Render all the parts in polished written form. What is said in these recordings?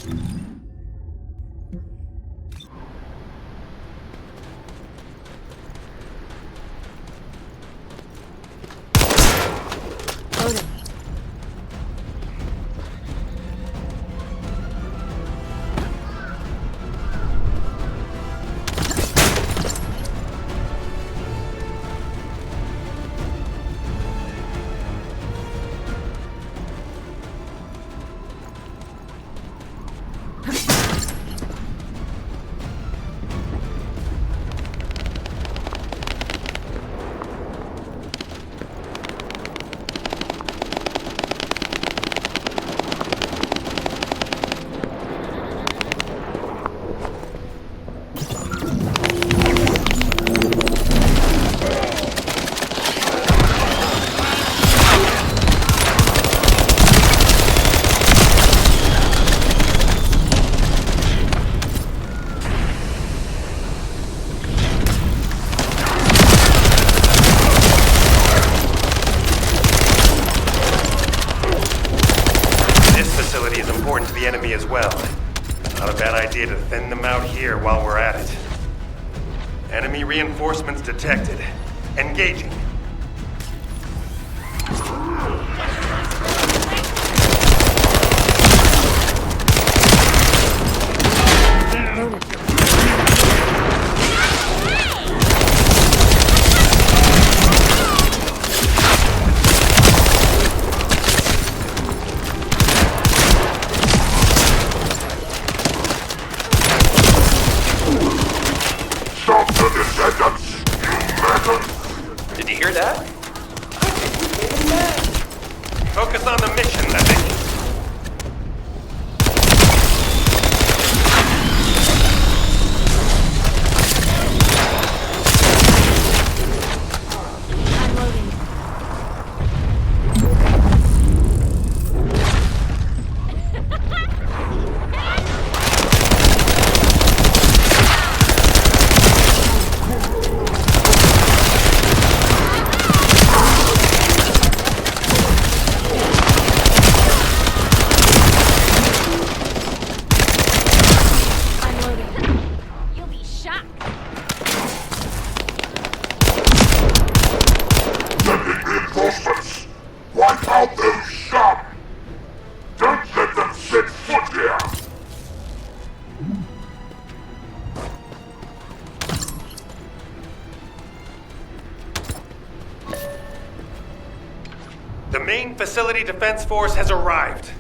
Modo. The enemy as well. Not a bad idea to thin them out here while we're at it. Enemy reinforcements detected. Engaging. Did you hear that? Focus on the mission, Epic. The main facility defense force has arrived.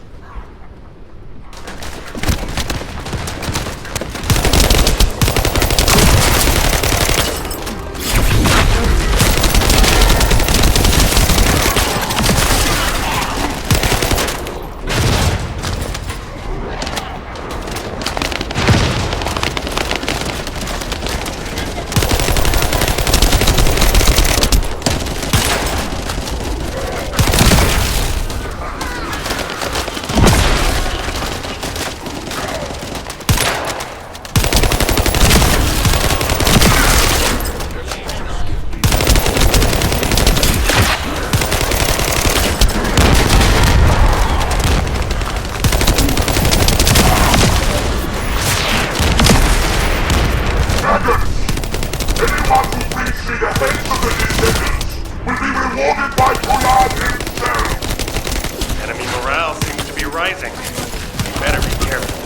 Enemy morale seems to be rising. You better be careful.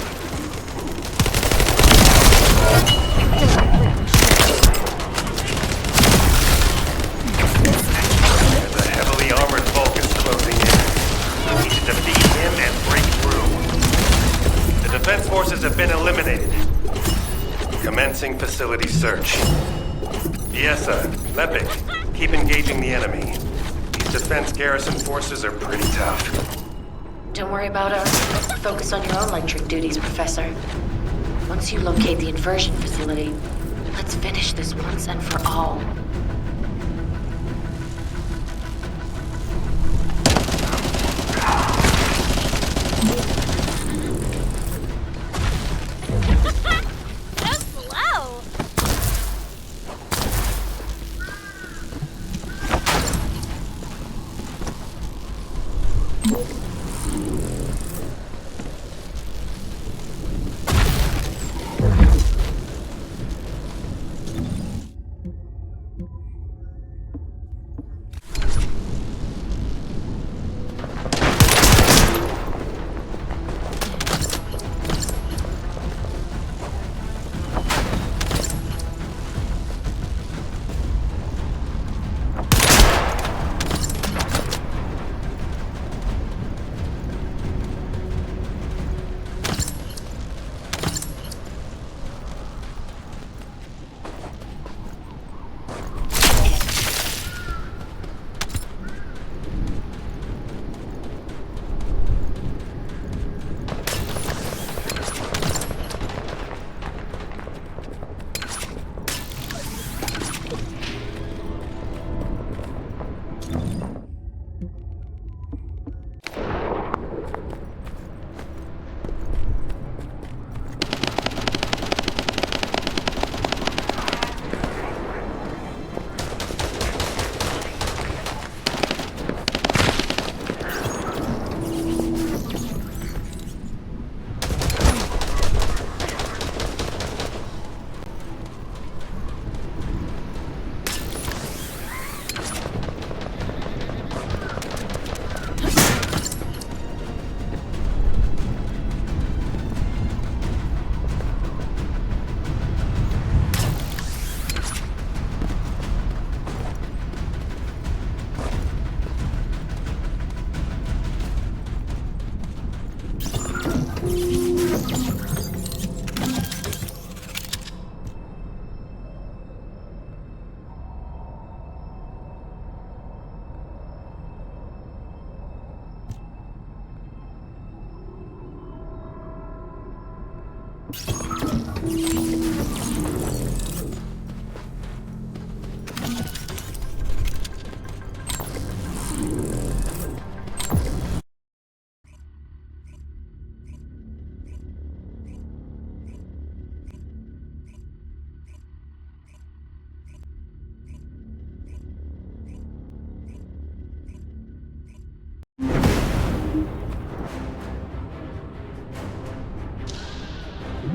There's a heavily armored Vulcan closing in. We need to defeat him and break through. The defense forces have been eliminated. Commencing facility search. Yes, Epic. Keep engaging the enemy. These defense garrison forces are pretty tough. Don't worry about us. Focus on your own electric duties, Professor. Once you locate the inversion facility, let's finish this once and for all.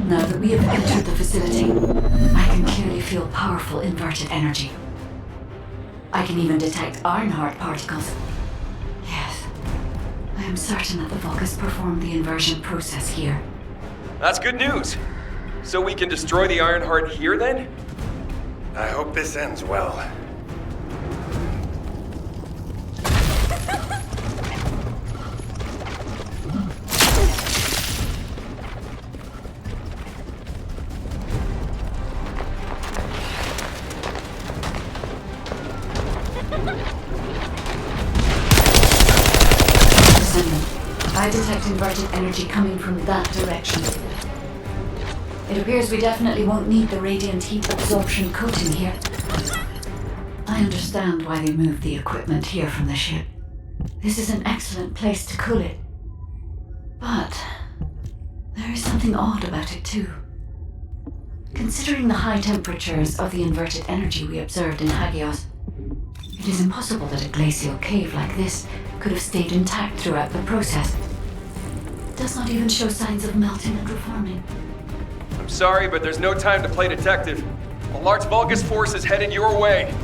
Now that we have entered the facility, I can clearly feel powerful inverted energy. I can even detect Ironheart particles. Yes, I am certain that the Vulgus performed the inversion process here. That's good news. So we can destroy the Ironheart here then? I hope this ends well. I detect inverted energy coming from that direction. It appears we definitely won't need the radiant heat absorption coating here. I understand why they moved the equipment here from the ship. This is an excellent place to cool it. But there is something odd about it too. Considering the high temperatures of the inverted energy we observed in Hagios, it is impossible that a glacial cave like this could have stayed intact throughout the process. It does not even show signs of melting and reforming. I'm sorry, but there's no time to play detective. A large Vulgus force is headed your way.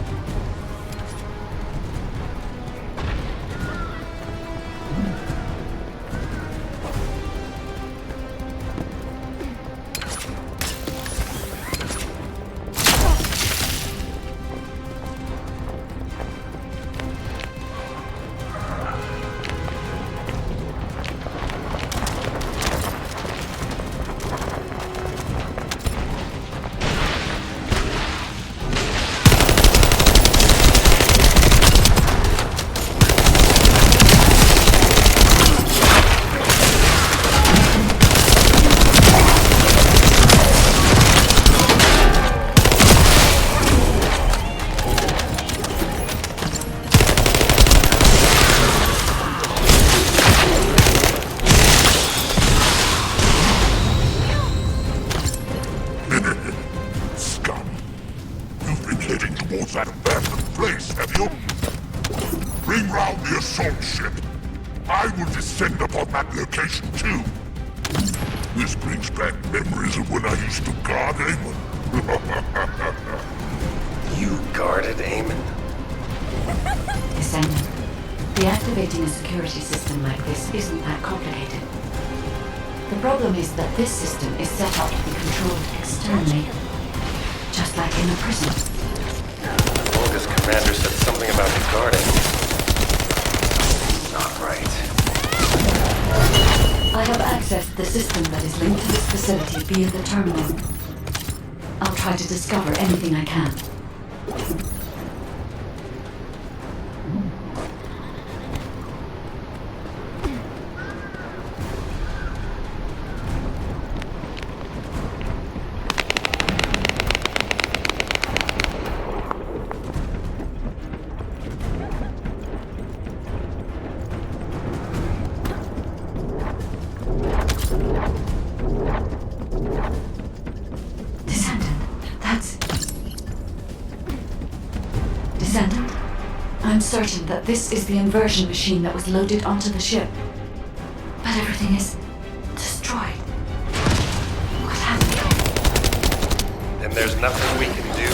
That abandoned place, have you? Bring round the assault ship. I will descend upon that location too. This brings back memories of when I used to guard Amon. You guarded Amon? Descendant, deactivating a security system like this isn't that complicated. The problem is that this system is set up to be controlled externally, just like in a prison. Vulgus commander said something about guarding. Not right. I have accessed the system that is linked to this facility via the terminal. I'll try to discover anything I can. Descendant, I'm certain that this is the inversion machine that was loaded onto the ship. But everything is destroyed. What happened? And there's nothing we can do?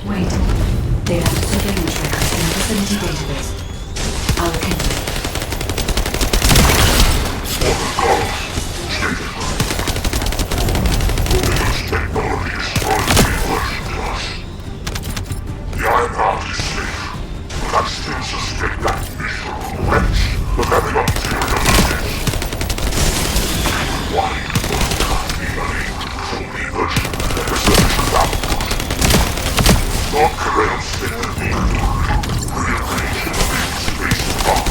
Wait. They have surveillance records in the facility database. I'll look into it. The Ironheart is safe, but I still suspect that miserable wretch of having ulterior motives. Why would not be unable to control the inversion of the perception output? Not Corel said that the rearranging of its space box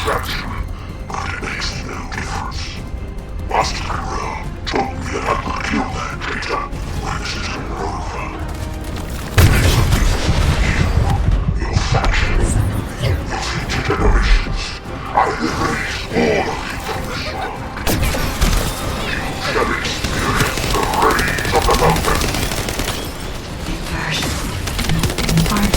distraction, but it makes no difference. Master General told me that I could kill that traitor when this is all over. There's a difference between you, your faction, and your future generations. I will erase all of you from this world. You shall experience the rage of the mountain. Inversion. Army.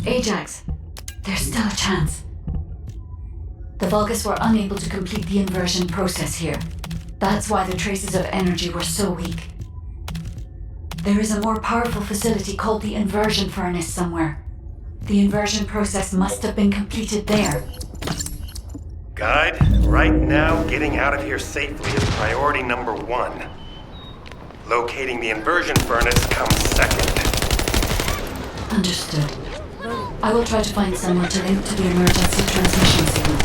Ajax, there's still a chance. The Vulgus were unable to complete the inversion process here. That's why the traces of energy were so weak. There is a more powerful facility called the inversion furnace somewhere. The inversion process must have been completed there. Guide, right now, getting out of here safely is priority number 1. Locating the inversion furnace comes second. Understood. I will try to find someone to link to the emergency transmission signal.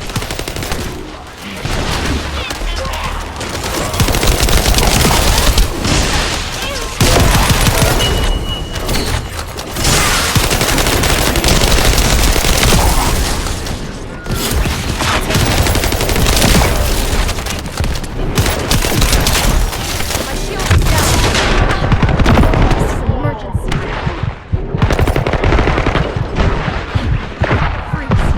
My shield is down. This is an emergency. Freeze.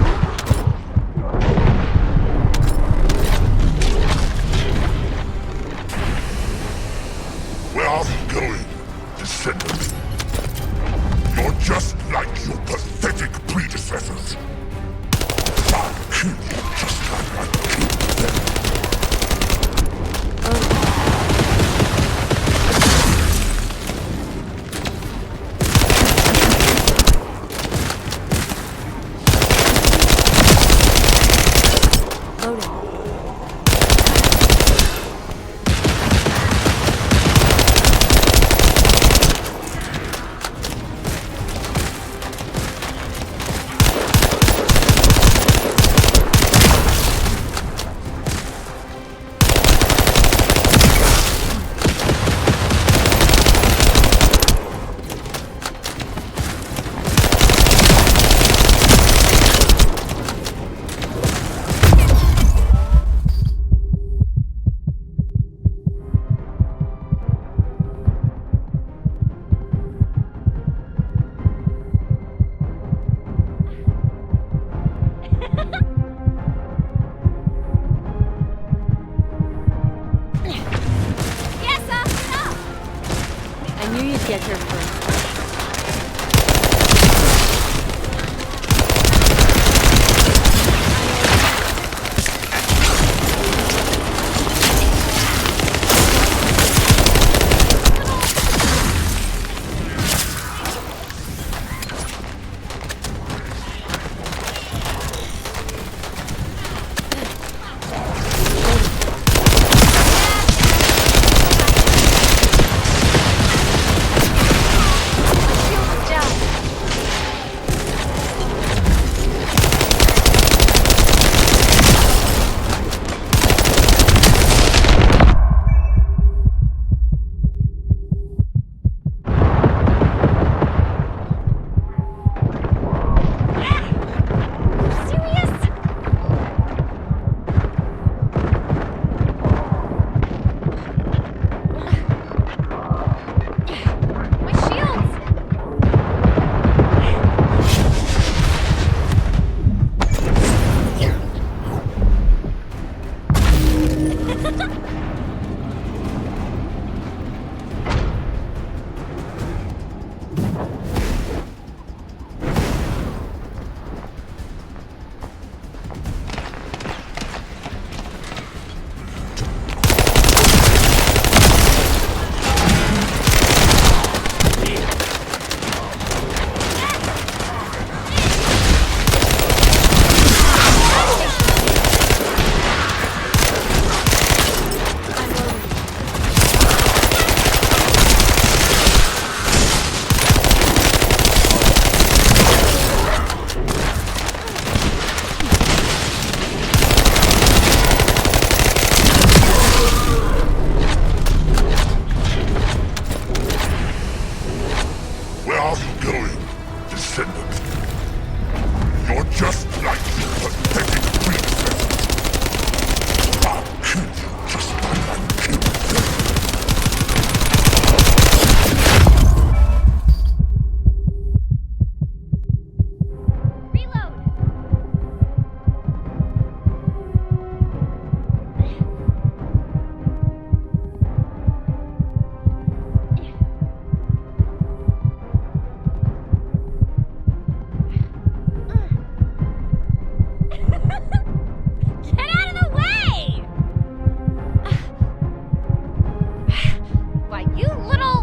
Just like your pathetic predecessor. I'll kill you just like I killed them. Reload! Get out of the way! Why, you little...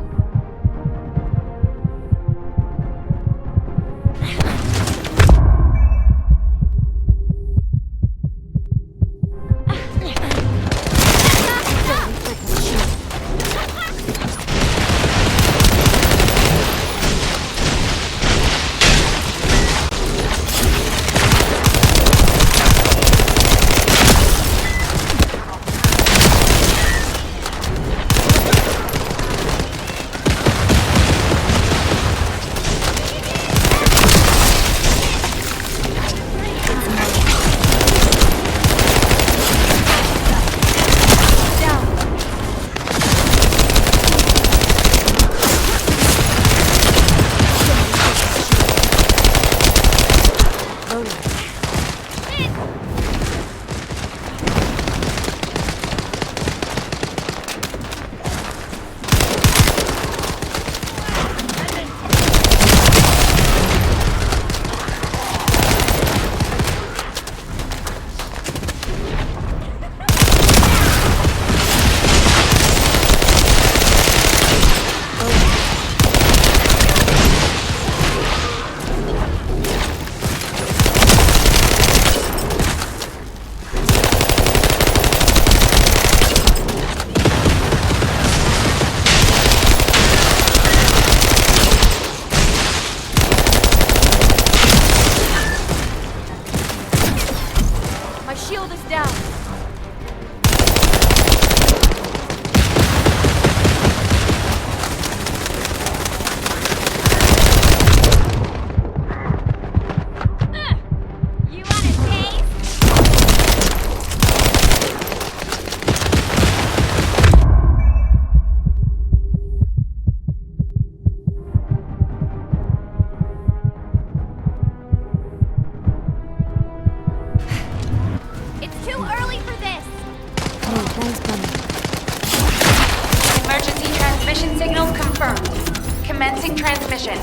My shield is down. You want a taste? It's too early for this. Oh, thanks, Bunny. Emergency transmission signals confirmed. Commencing transmission.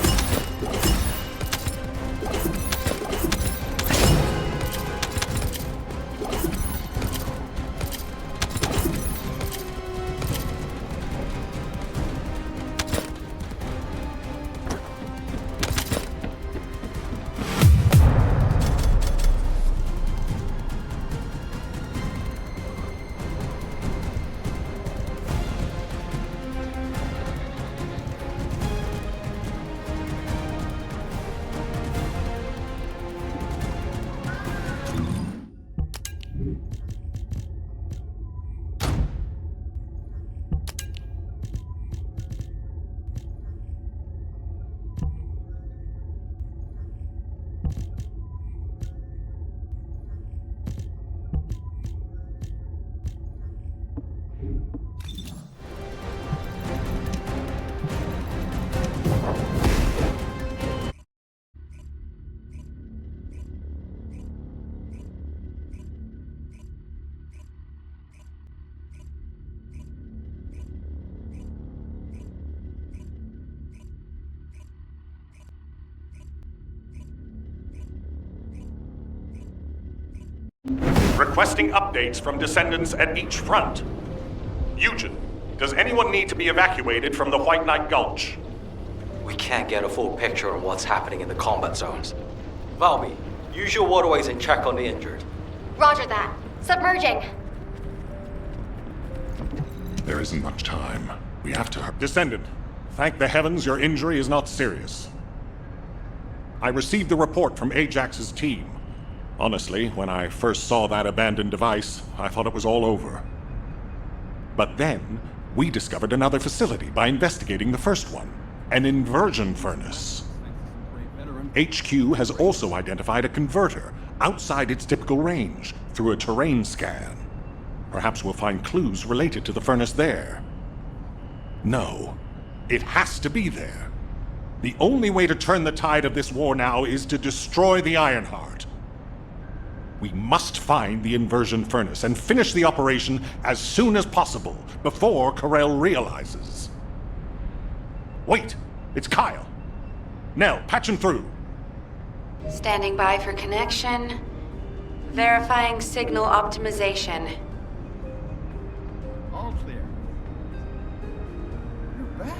Requesting updates from descendants at each front. Eugen, does anyone need to be evacuated from the White Knight Gulch? We can't get a full picture of what's happening in the combat zones. Valby, use your waterways and check on the injured. Roger that. Submerging. There isn't much time. We have to... Descendant, thank the heavens your injury is not serious. I received the report from Ajax's team. Honestly, when I first saw that abandoned device, I thought it was all over. But then, we discovered another facility by investigating the first one. An inversion furnace. HQ has also identified a converter outside its typical range through a terrain scan. Perhaps we'll find clues related to the furnace there. No, it has to be there. The only way to turn the tide of this war now is to destroy the Ironheart. We must find the inversion furnace and finish the operation as soon as possible, before Corell realizes. Wait, it's Kyle. Nell, patch him through. Standing by for connection. Verifying signal optimization. All clear. You're back.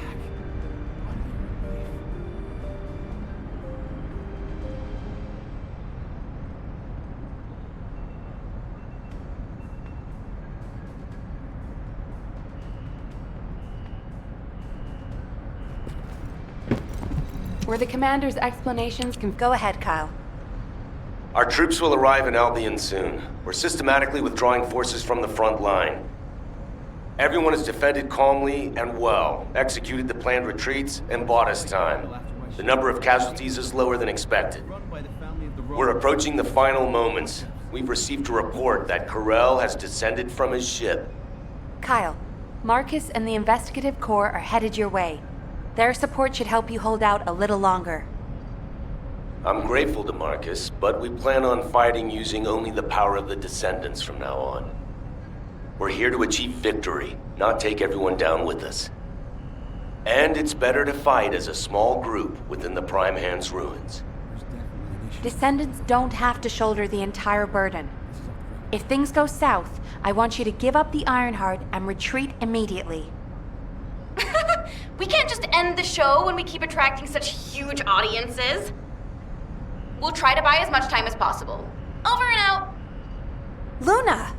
Were the commander's explanations Go ahead, Kyle. Our troops will arrive in Albion soon. We're systematically withdrawing forces from the front line. Everyone has defended calmly and well, executed the planned retreats, and bought us time. The number of casualties is lower than expected. We're approaching the final moments. We've received a report that Corell has descended from his ship. Kyle, Marcus and the investigative corps are headed your way. Their support should help you hold out a little longer. I'm grateful to Marcus, but we plan on fighting using only the power of the Descendants from now on. We're here to achieve victory, not take everyone down with us. And it's better to fight as a small group within the Prime Hand's ruins. Descendants don't have to shoulder the entire burden. If things go south, I want you to give up the Ironheart and retreat immediately. We can't just end the show when we keep attracting such huge audiences. We'll try to buy as much time as possible. Over and out. Luna!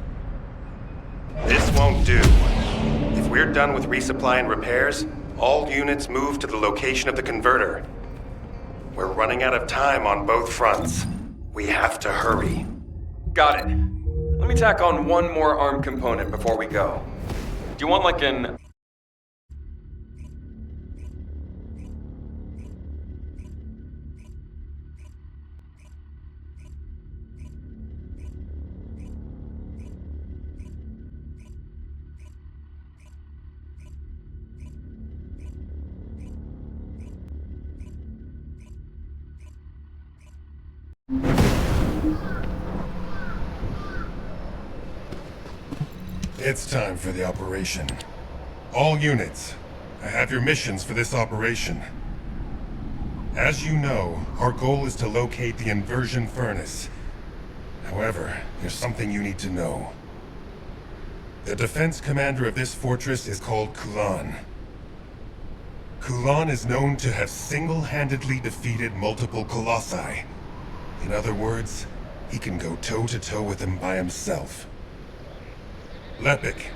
This won't do. If we're done with resupply and repairs, all units move to the location of the converter. We're running out of time on both fronts. We have to hurry. Got it. Let me tack on one more arm component before we go. Do you want like an... It's time for the operation. All units, I have your missions for this operation. As you know, our goal is to locate the inversion furnace. However, there's something you need to know. The defense commander of this fortress is called Kulan. Kulan is known to have single-handedly defeated multiple colossi. In other words, he can go toe-to-toe with them by himself. Lepik,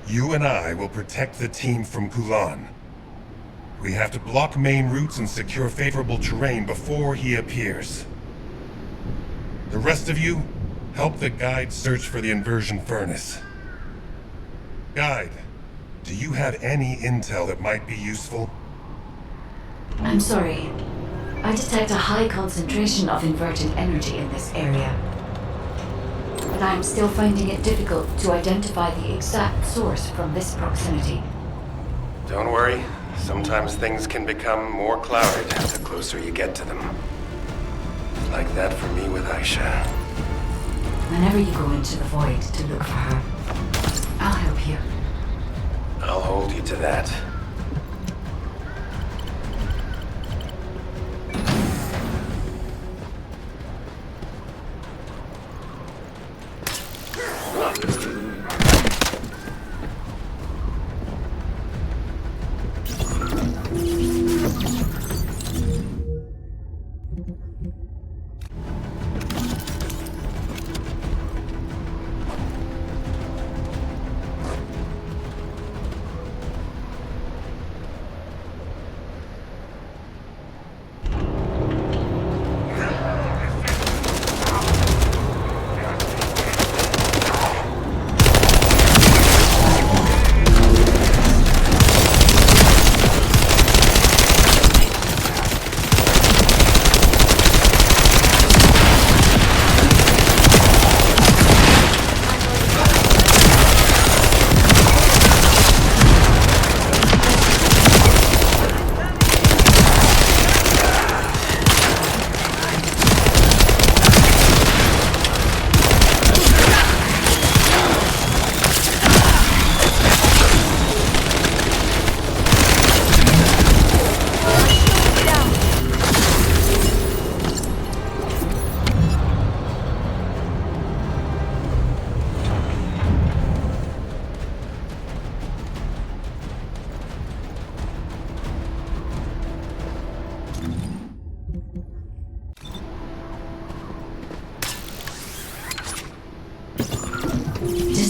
you and I will protect the team from Kulan. We have to block main routes and secure favorable terrain before he appears. The rest of you, help the guide search for the inversion furnace. Guide, do you have any intel that might be useful? I'm sorry. I detect a high concentration of inverted energy in this area. But I'm still finding it difficult to identify the exact source from this proximity. Don't worry. Sometimes things can become more clouded the closer you get to them. Like that for me with Aisha. Whenever you go into the void to look for her, I'll help you. I'll hold you to that.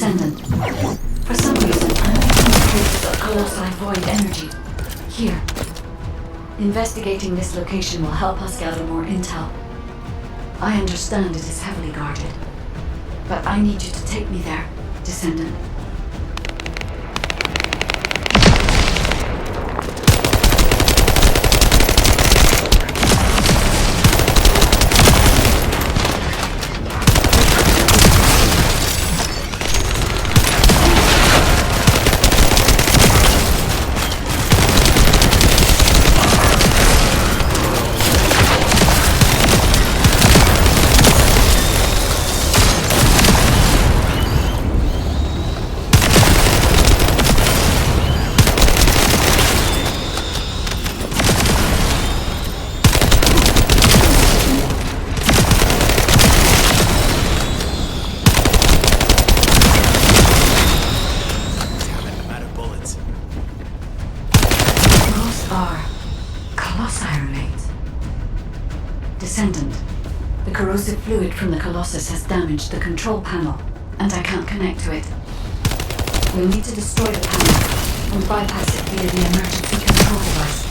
Descendant. For some reason, I'm making traces of colossi void energy. Here. Investigating this location will help us gather more intel. I understand it is heavily guarded, but I need you to take me there, Descendant. Descendant. The corrosive fluid from the Colossus has damaged the control panel, and I can't connect to it. We'll need to destroy the panel and bypass it via the emergency control device.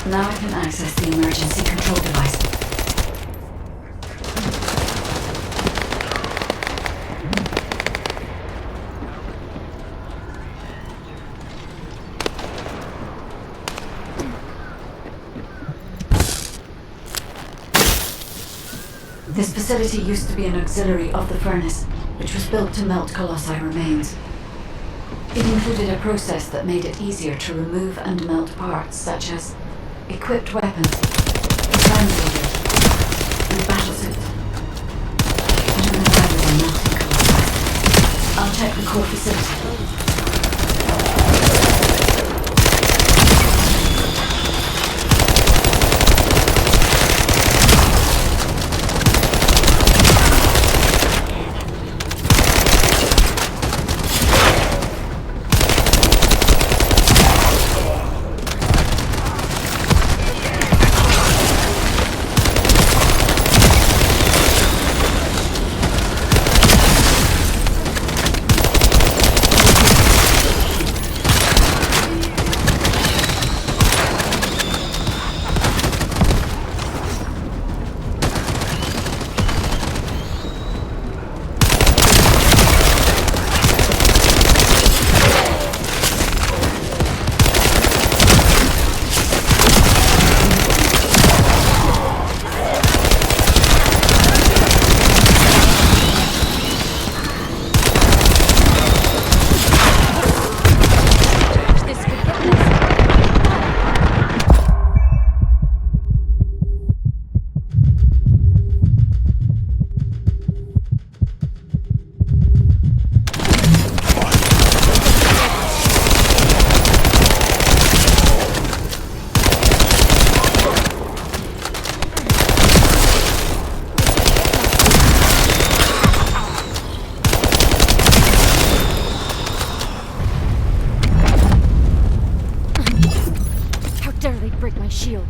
Now I can access the emergency control device. This facility used to be an auxiliary of the furnace, which was built to melt colossi remains. It included a process that made it easier to remove and melt parts such as equipped weapons, design builders, and battlesuits. I don't know why they were melting colossi. I'll check the core facility. Shield.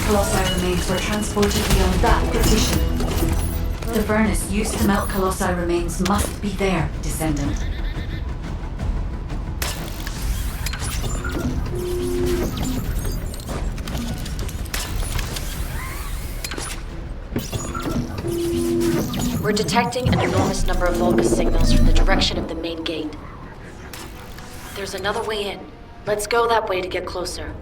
Colossi remains were transported beyond that partition. The furnace used to melt colossi remains must be there, Descendant. We're detecting an enormous number of Vulgus signals from the direction of the main gate. There's another way in. Let's go that way to get closer.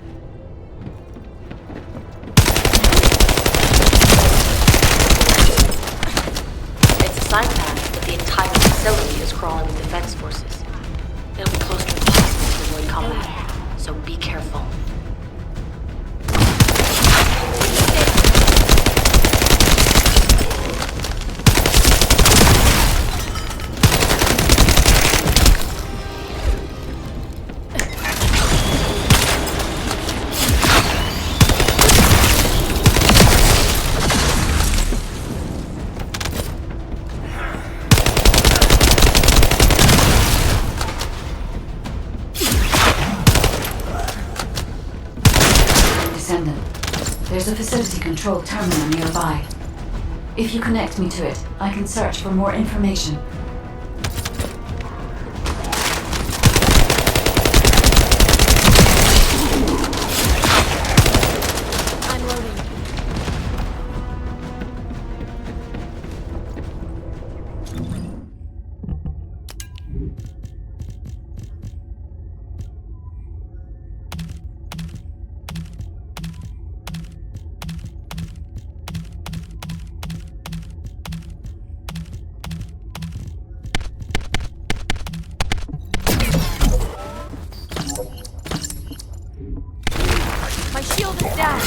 It's a side path, but the entire facility is crawling with defense forces. It'll be close to impossible to avoid combat, so be careful. Descendant. There's a facility control terminal nearby. If you connect me to it, I can search for more information. I'm loading. My shield is down.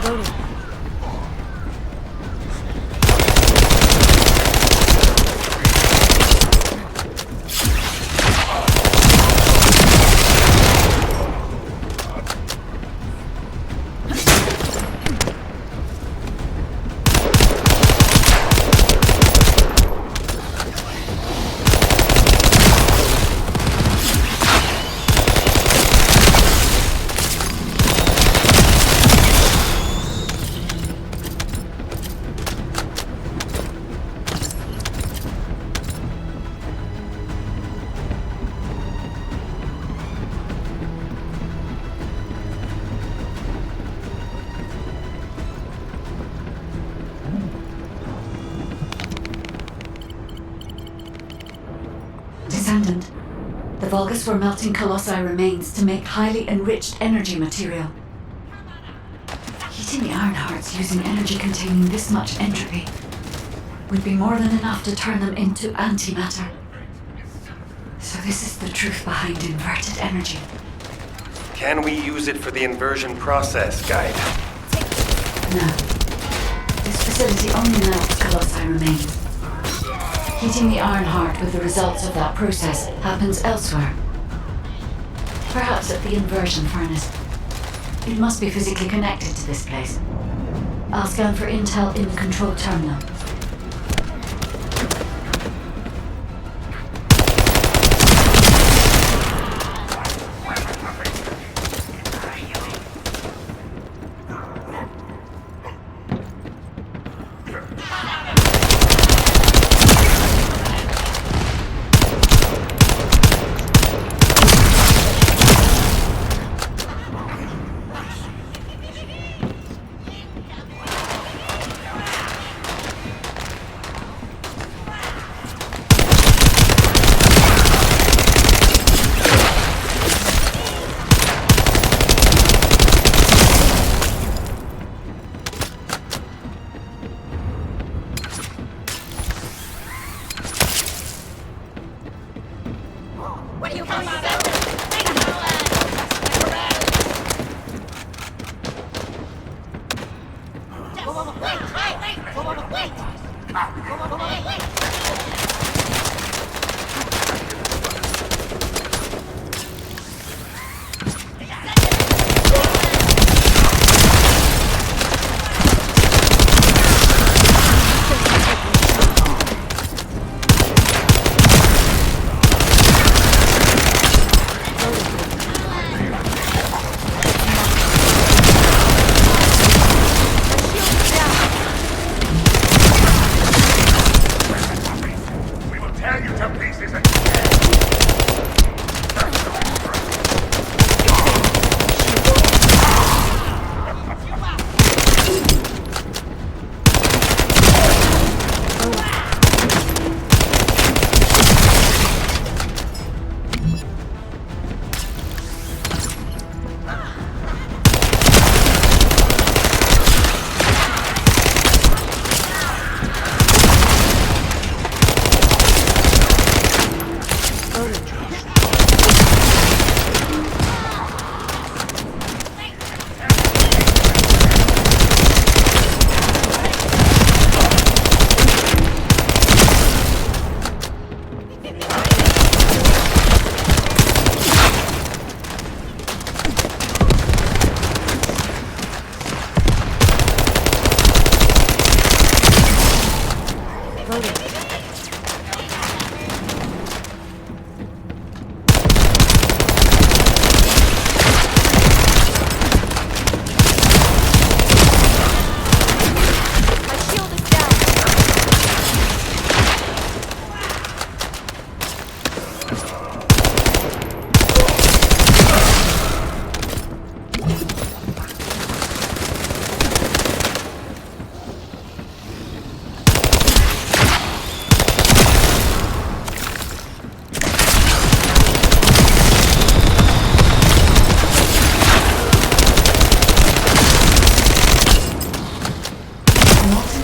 Loading. Descendant. The Vulgus were melting colossi remains to make highly enriched energy material. Heating the iron hearts using energy containing this much entropy would be more than enough to turn them into antimatter. So this is the truth behind inverted energy. Can we use it for the inversion process, Guide? No. This facility only melts colossi remains. Heating the iron heart with the results of that process happens elsewhere. Perhaps at the inversion furnace. It must be physically connected to this place. I'll scan for intel in the control terminal.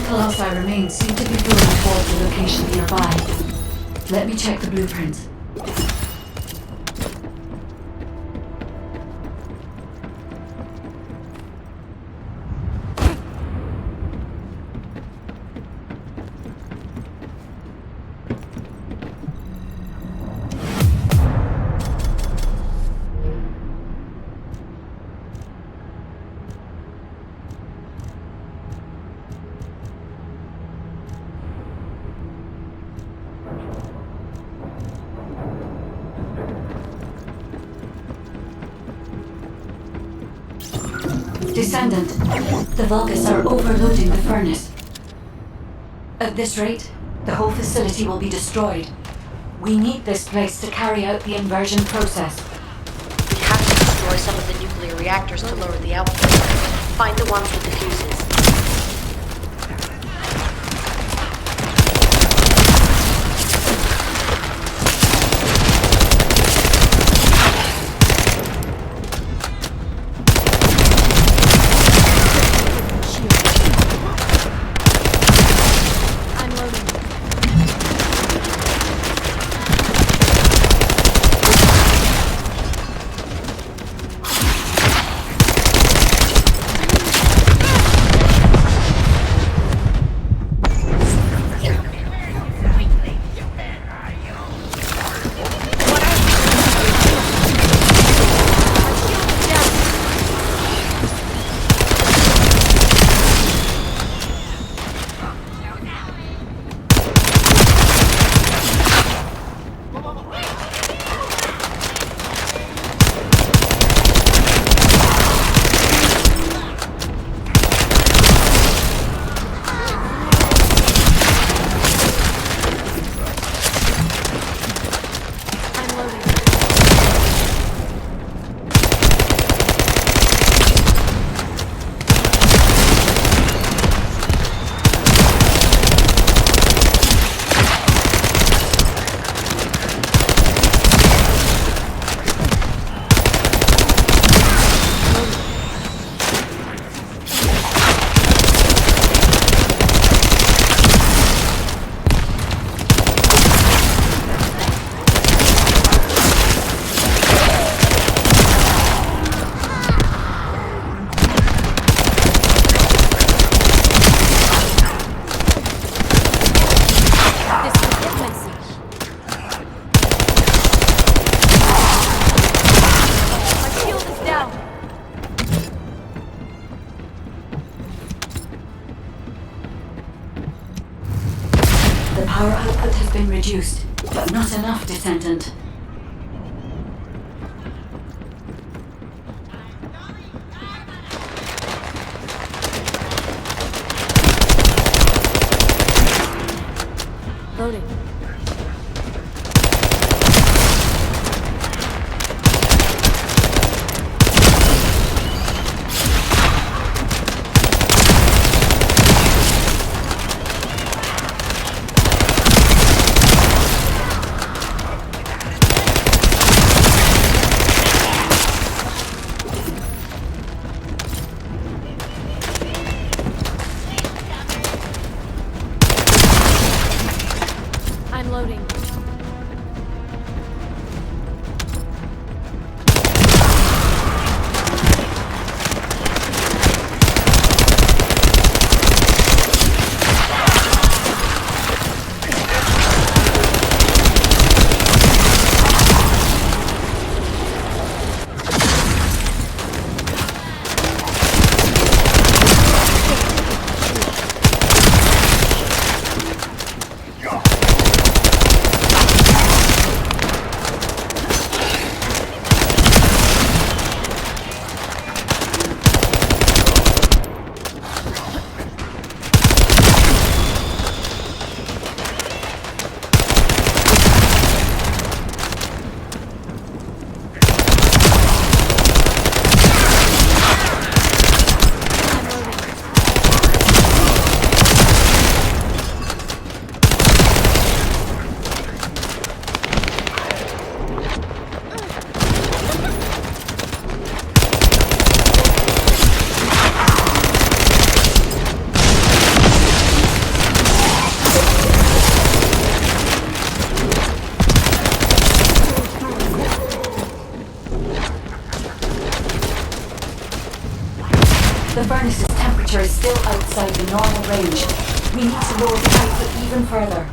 colossi remain seem to be flowing towards the location nearby. Let me check the blueprints. Descendant, the Vulgus are overloading the furnace. At this rate, the whole facility will be destroyed. We need this place to carry out the inversion process. We have to destroy some of the nuclear reactors to lower the output. Find the ones with the fuses. Power output has been reduced, but not enough, Descendant. Loading. I'm loading. temperature is still outside the normal range. We need to lower the output even further.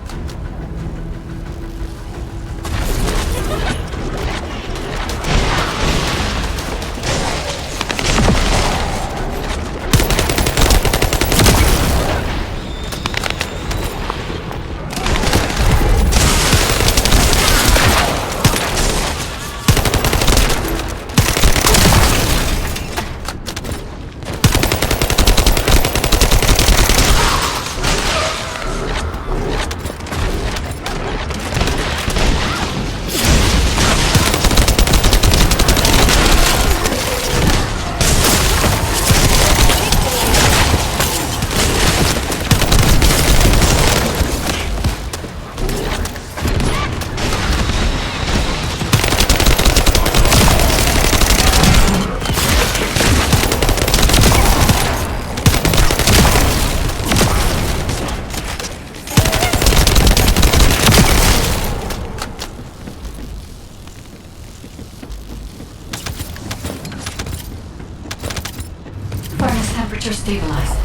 Temperature stabilized.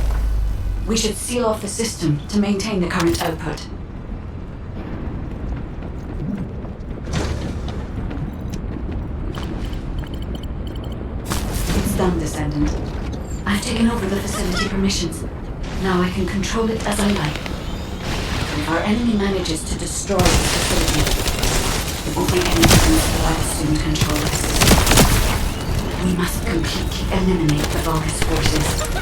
We should seal off the system to maintain the current output. It's done, Descendant. I've taken over the facility permissions. Now I can control it as I like. If our enemy manages to destroy this facility, it won't make any difference that I've assumed control of the system. We must completely eliminate the Vulgus forces.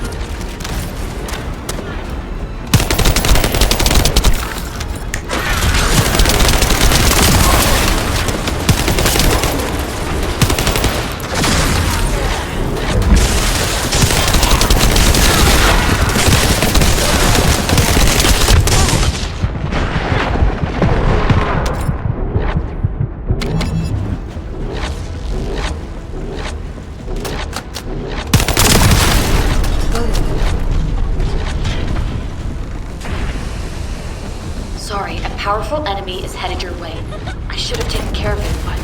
Sorry, a powerful enemy is headed your way. I should have taken care of it, but...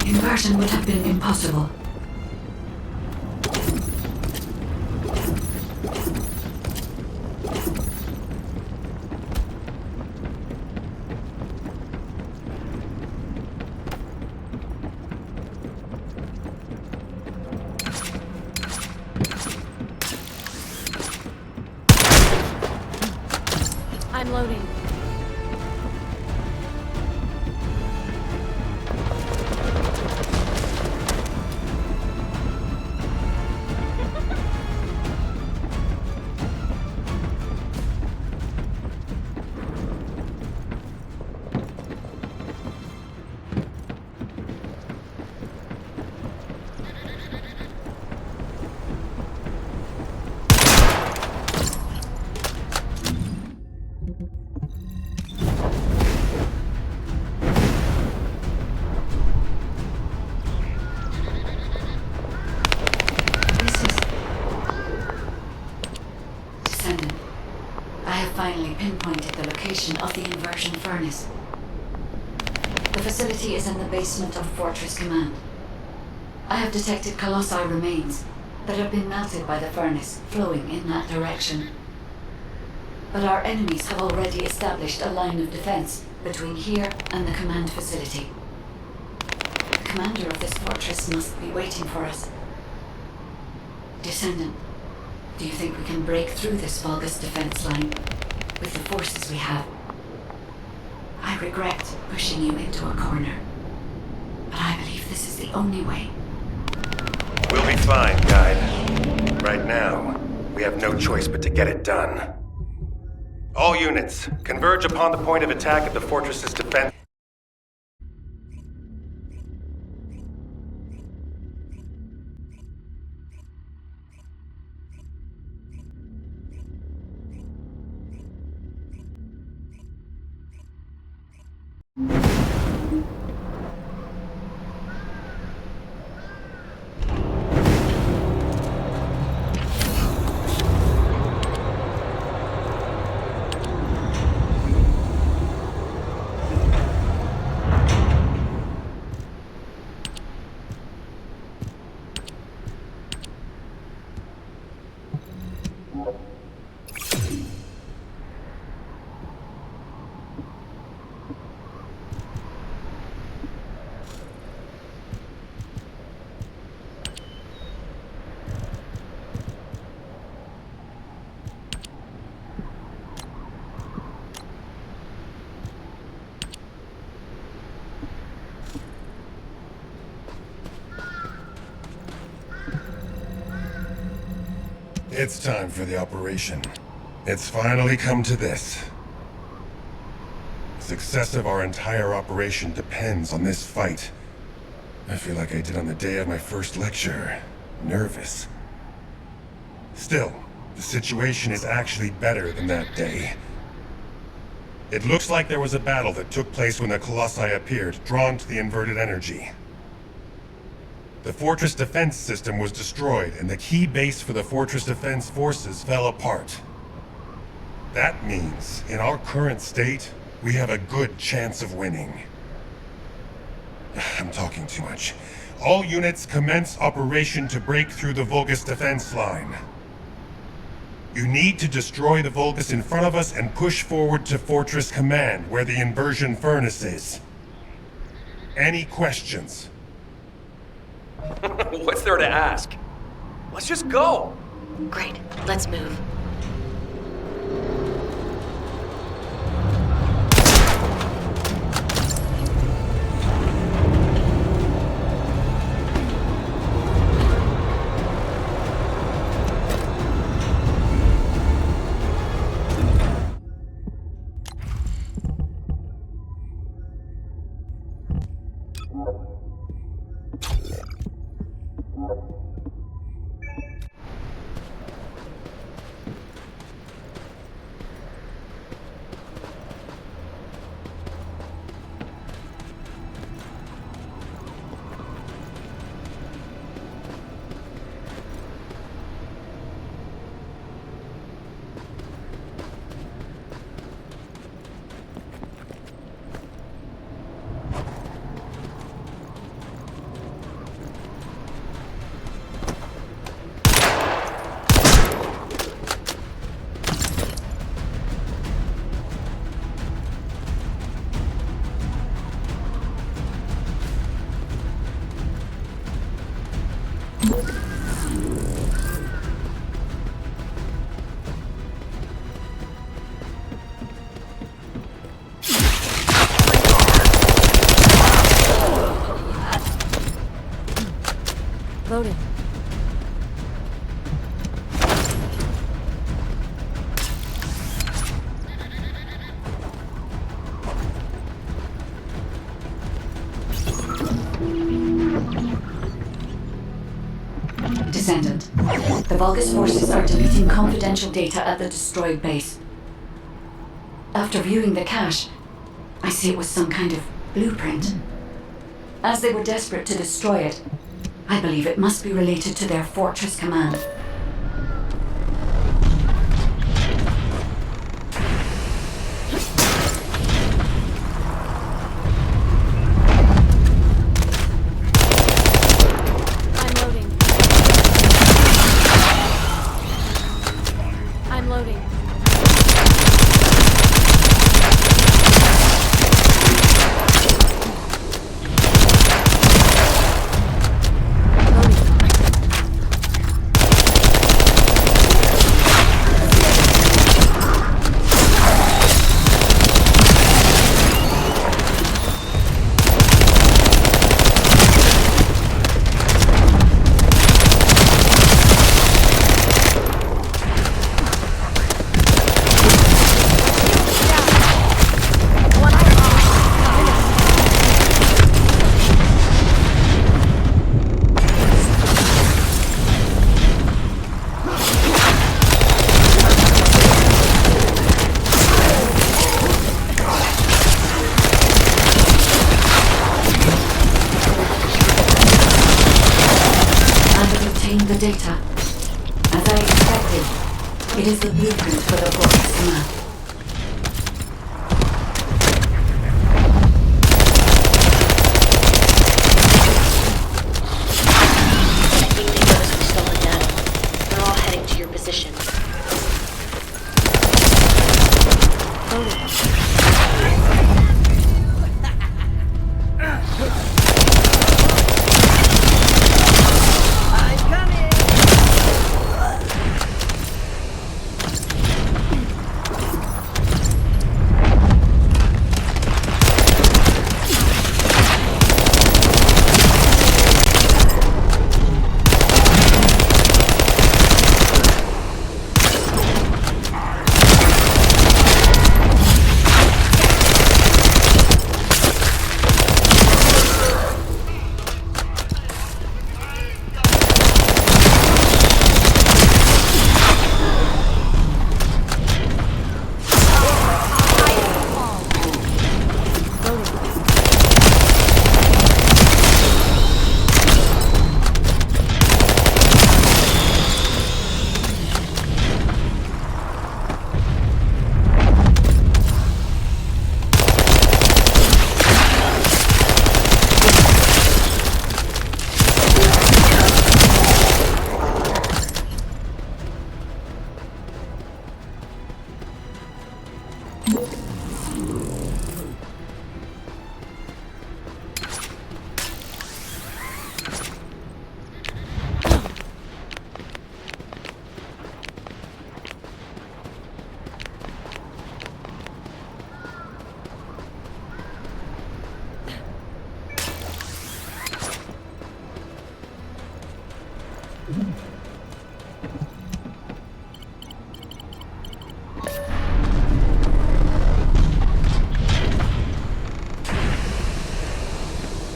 Inversion would have been impossible. I'm loading. Descendant, I have finally pinpointed the location of the inversion furnace. The facility is in the basement of Fortress Command. I have detected colossi remains that have been melted by the furnace flowing in that direction. But our enemies have already established a line of defense between here and the command facility. The commander of this fortress must be waiting for us. Descendant, do you think we can break through this Vulgus defense line with the forces we have? I regret pushing you into a corner, but I believe this is the only way. We'll be fine, Guide. Right now, we have no choice but to get it done. All units, converge upon the point of attack of the fortress's defense. It's time for the operation. It's finally come to this. The success of our entire operation depends on this fight. I feel like I did on the day of my first lecture. Nervous. Still, the situation is actually better than that day. It looks like there was a battle that took place when the Colossi appeared, drawn to the inverted energy. The fortress defense system was destroyed, and the key base for the fortress defense forces fell apart. That means, in our current state, we have a good chance of winning. I'm talking too much. All units commence operation to break through the Vulgus defense line. You need to destroy the Vulgus in front of us and push forward to Fortress Command, where the inversion furnace is. Any questions? What's there to ask? Let's just go! Great, let's move. Loading. Descendant, the Vulgus forces are deleting confidential data at the destroyed base. After viewing the cache, I see it was some kind of blueprint. As they were desperate to destroy it, I believe it must be related to their fortress command. I'm loading. I'm loading. The data. As I expected, it is the blueprint for the fortress command. I think they noticed we stole the data. They're all heading to your position.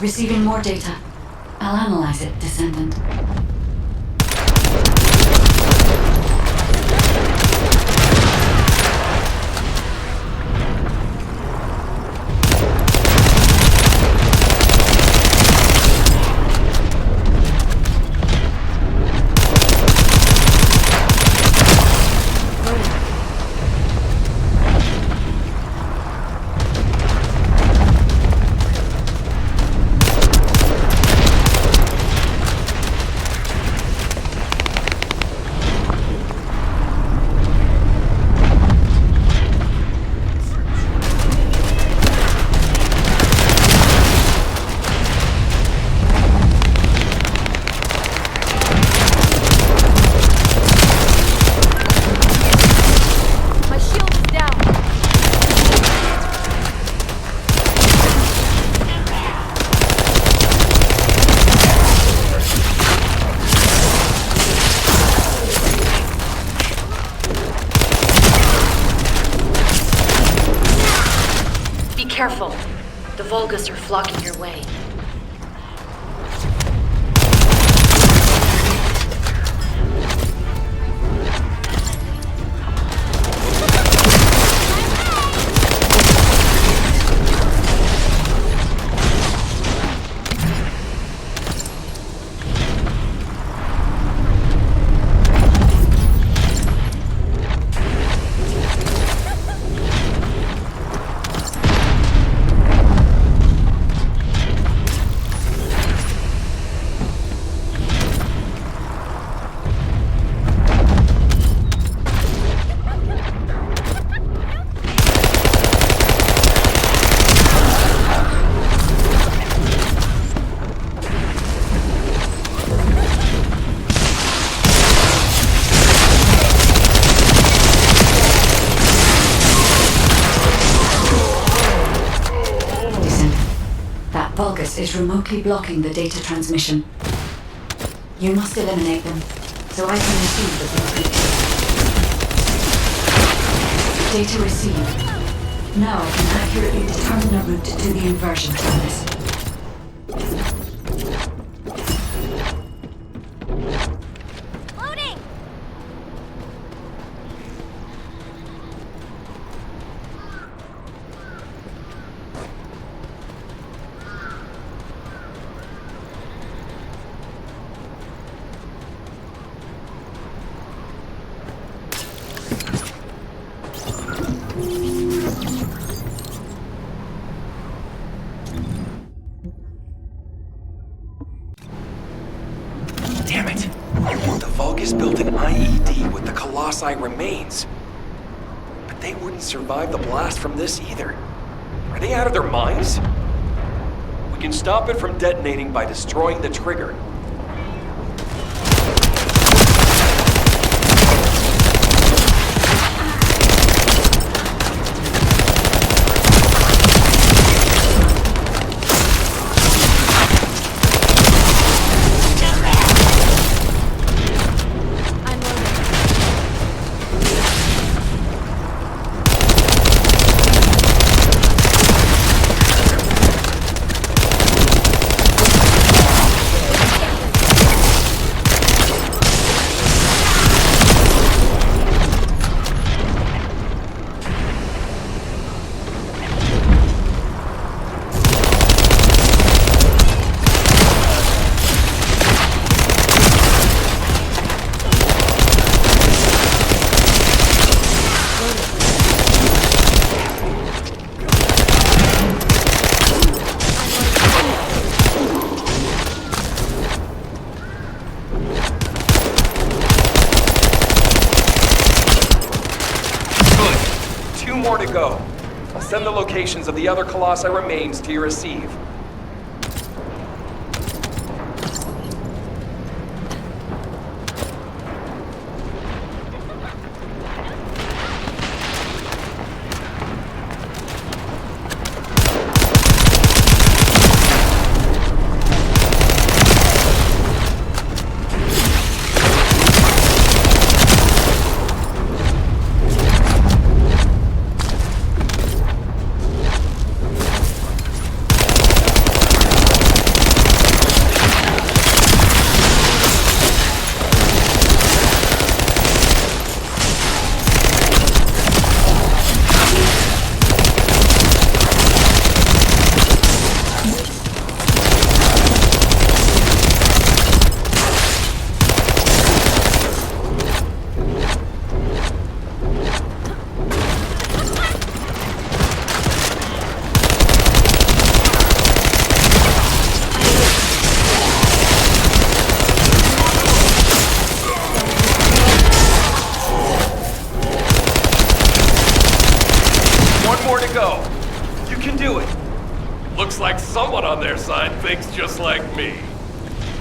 Receiving more data. I'll analyze it, Descendant. Careful. The Volgas are flocking your way. Vulgus is remotely blocking the data transmission. You must eliminate them, so I can receive the blueprint. Data received. Now I can accurately determine a route to the inversion furnace. Loading! Damn it! The Vulgus built an IED with the Colossi remains. But they wouldn't survive the blast from this either. Are they out of their minds? We can stop it from detonating by destroying the trigger. More to go. I'll send the locations of the other Colossi remains to your receive. Looks like someone on their side thinks just like me.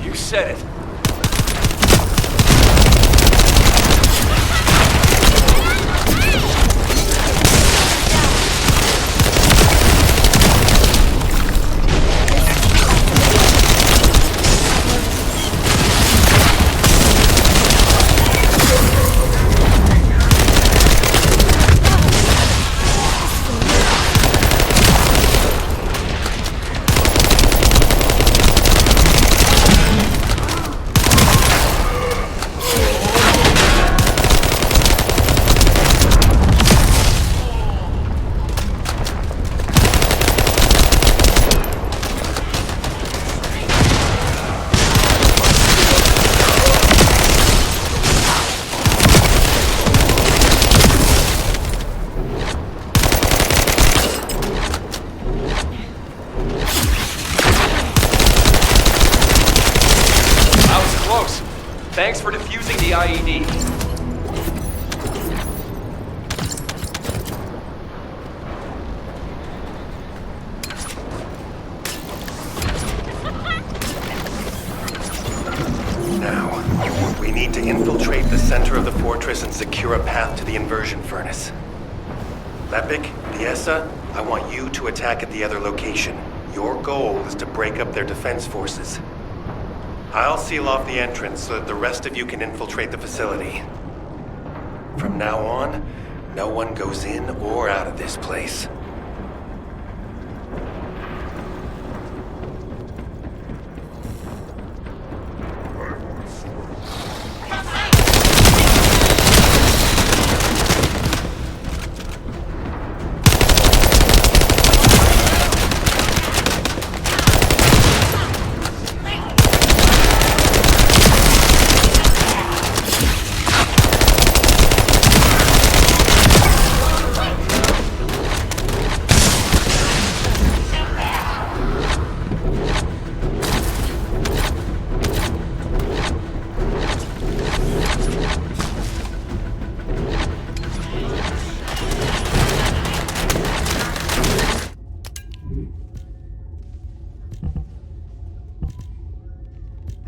You said it. Thanks for defusing the IED. Now, we need to infiltrate the center of the fortress and secure a path to the inversion furnace. Lepik, Diessa, I want you to attack at the other location. Your goal is to break up their defense forces. I'll seal off the entrance so that the rest of you can infiltrate the facility. From now on, no one goes in or out of this place.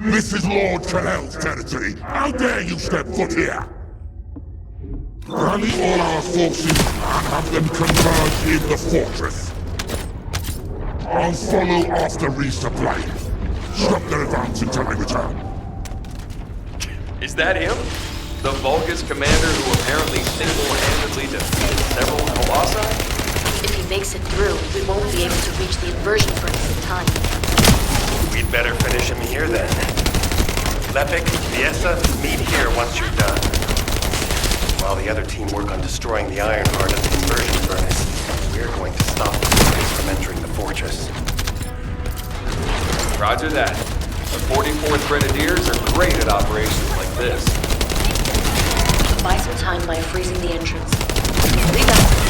This is Lord Kalel's territory. How dare you step foot here? Rally all our forces and have them converge in the fortress. I'll follow after resupply. Stop their advance until I return. Is that him? The Vulgus commander who apparently single-handedly defeated several Colossi? If he makes it through, we won't be able to reach the inversion furnace in time. We'd better finish him here then. Lepik, Viesa, meet here once you're done. While the other team work on destroying the iron heart of the inversion furnace, we're going to stop the Vulgus from entering the fortress. Roger that. The 44th Grenadiers are great at operations like this. Buy some time by freezing the entrance. Leave out.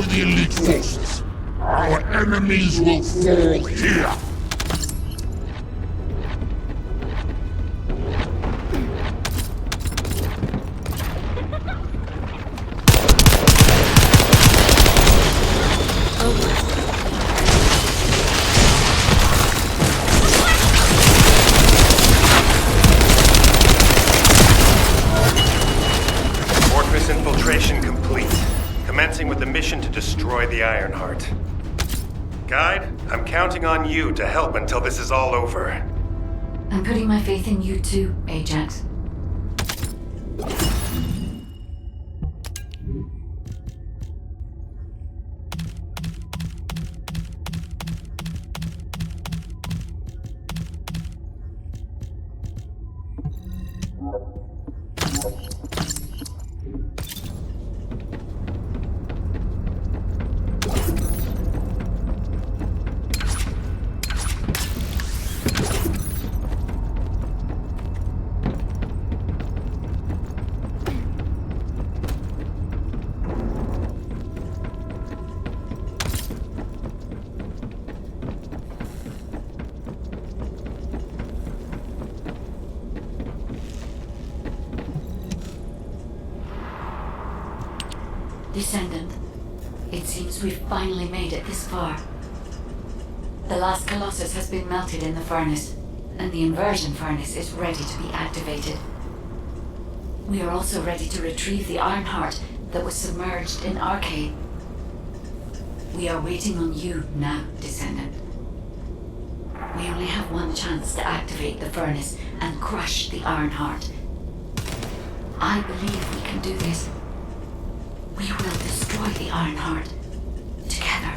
The elite forces. Our enemies will fall here. the Ironheart. Guide, I'm counting on you to help until this is all over. I'm putting my faith in you too, Ajax. Descendant, it seems we've finally made it this far. The last Colossus has been melted in the furnace, and the inversion furnace is ready to be activated. We are also ready to retrieve the Ironheart that was submerged in Arcade. We are waiting on you now, Descendant. We only have one chance to activate the furnace and crush the Ironheart. I believe we can do this. We will destroy the Ironheart together.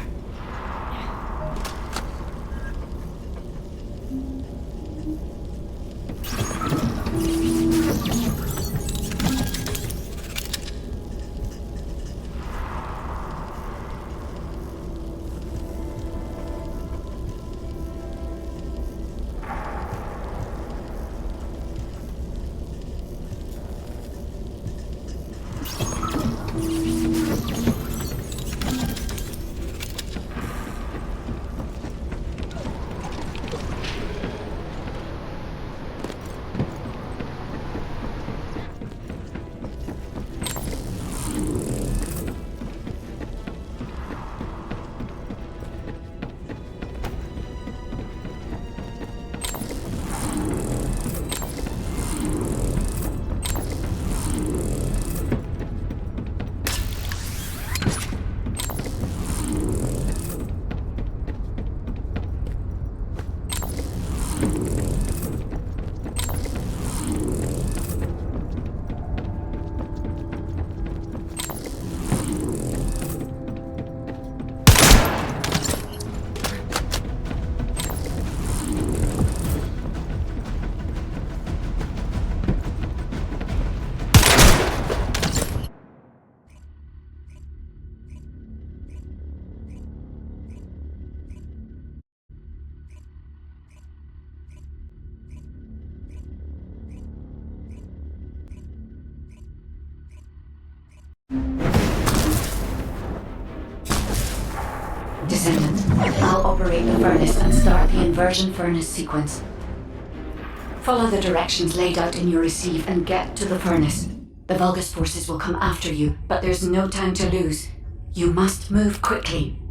Descendant, I'll operate the furnace and start the inversion furnace sequence. Follow the directions laid out in your receive and get to the furnace. The Vulgus forces will come after you, but there's no time to lose. You must move quickly.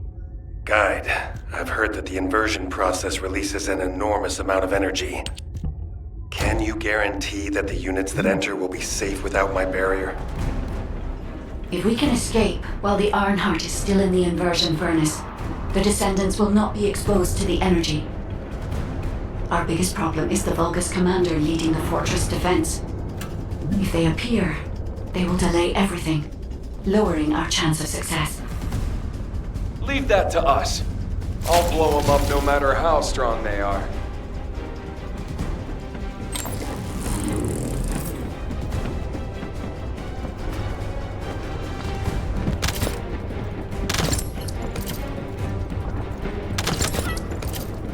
Guide, I've heard that the inversion process releases an enormous amount of energy. Can you guarantee that the units that enter will be safe without my barrier? If we can escape while the Ironheart is still in the inversion furnace, the Descendants will not be exposed to the energy. Our biggest problem is the Vulgus commander leading the fortress defense. If they appear, they will delay everything, lowering our chance of success. Leave that to us. I'll blow them up no matter how strong they are.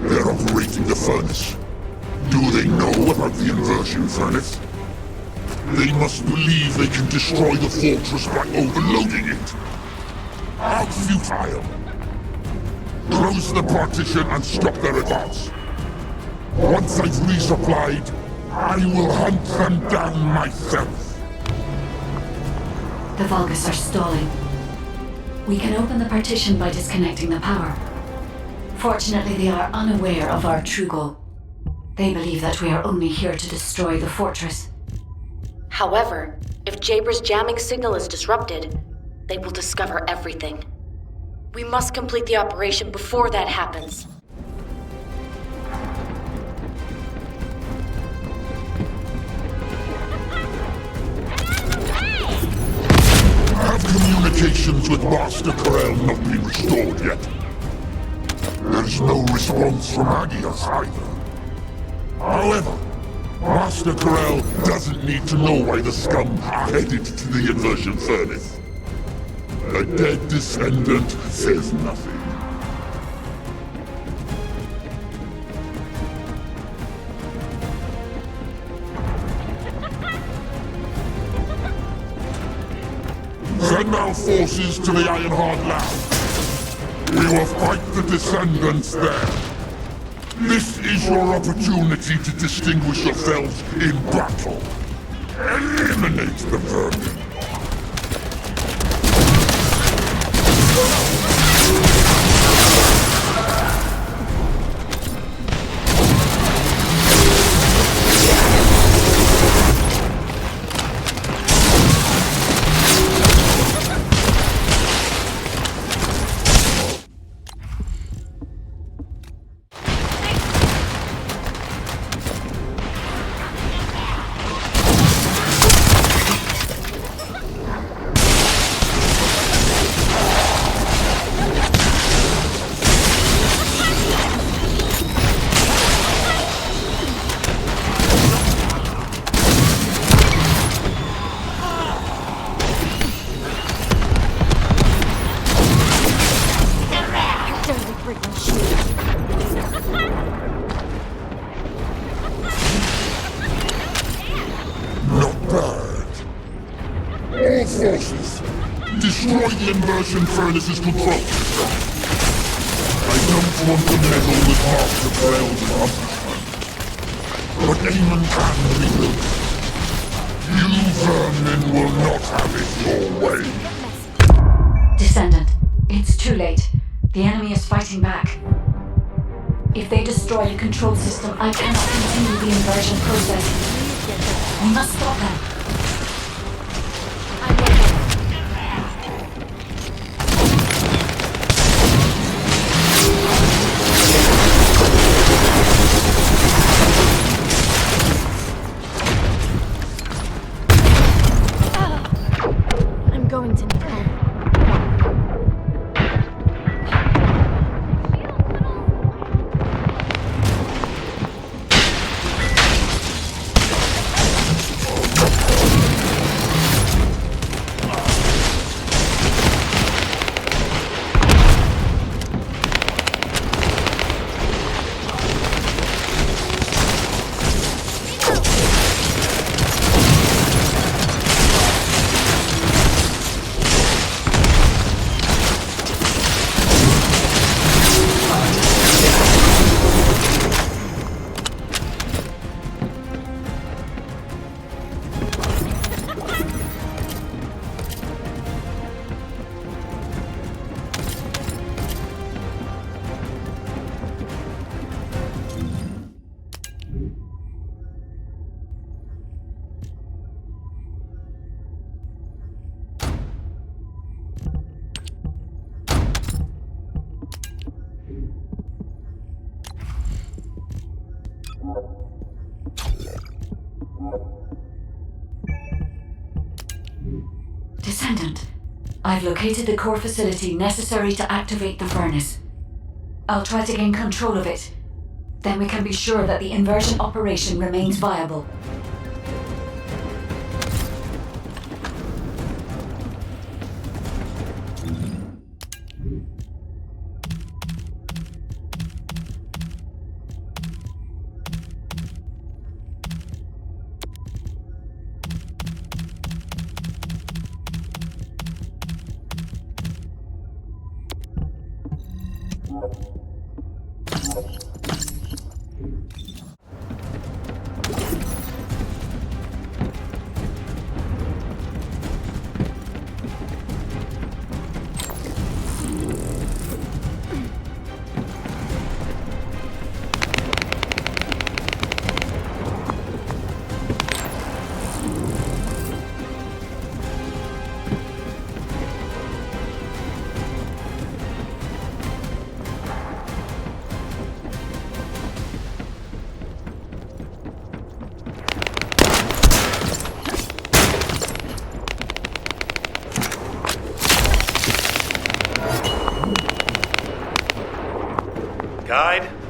They're operating the furnace. Do they know about the inversion furnace? They must believe they can destroy the fortress by overloading it. How futile! Close the partition and stop their advance. Once I've resupplied, I will hunt them down myself. The Vulgus are stalling. We can open the partition by disconnecting the power. Fortunately, they are unaware of our true goal. They believe that we are only here to destroy the fortress. However, if Jaber's jamming signal is disrupted, they will discover everything. We must complete the operation before that happens. Have communications with Master Corel not been restored yet? There's no response from Agios either. However, Master Corel doesn't need to know why the scum are headed to the inversion furnace. The dead descendant says nothing. Send our forces to the Ironheart lab. We will fight the descendants there. This is your opportunity to distinguish yourselves in battle. Eliminate the vermin. Destroy the inversion furnace's control system. I don't want to meddle with Master Corel's accomplishment, but Eamon can be loose. You vermin will not have it your way. Descendant, it's too late. The enemy is fighting back. If they destroy the control system, I cannot continue the inversion process. We must stop them. I'm going to need help. Descendant, I've located the core facility necessary to activate the furnace. I'll try to gain control of it. Then we can be sure that the inversion operation remains viable.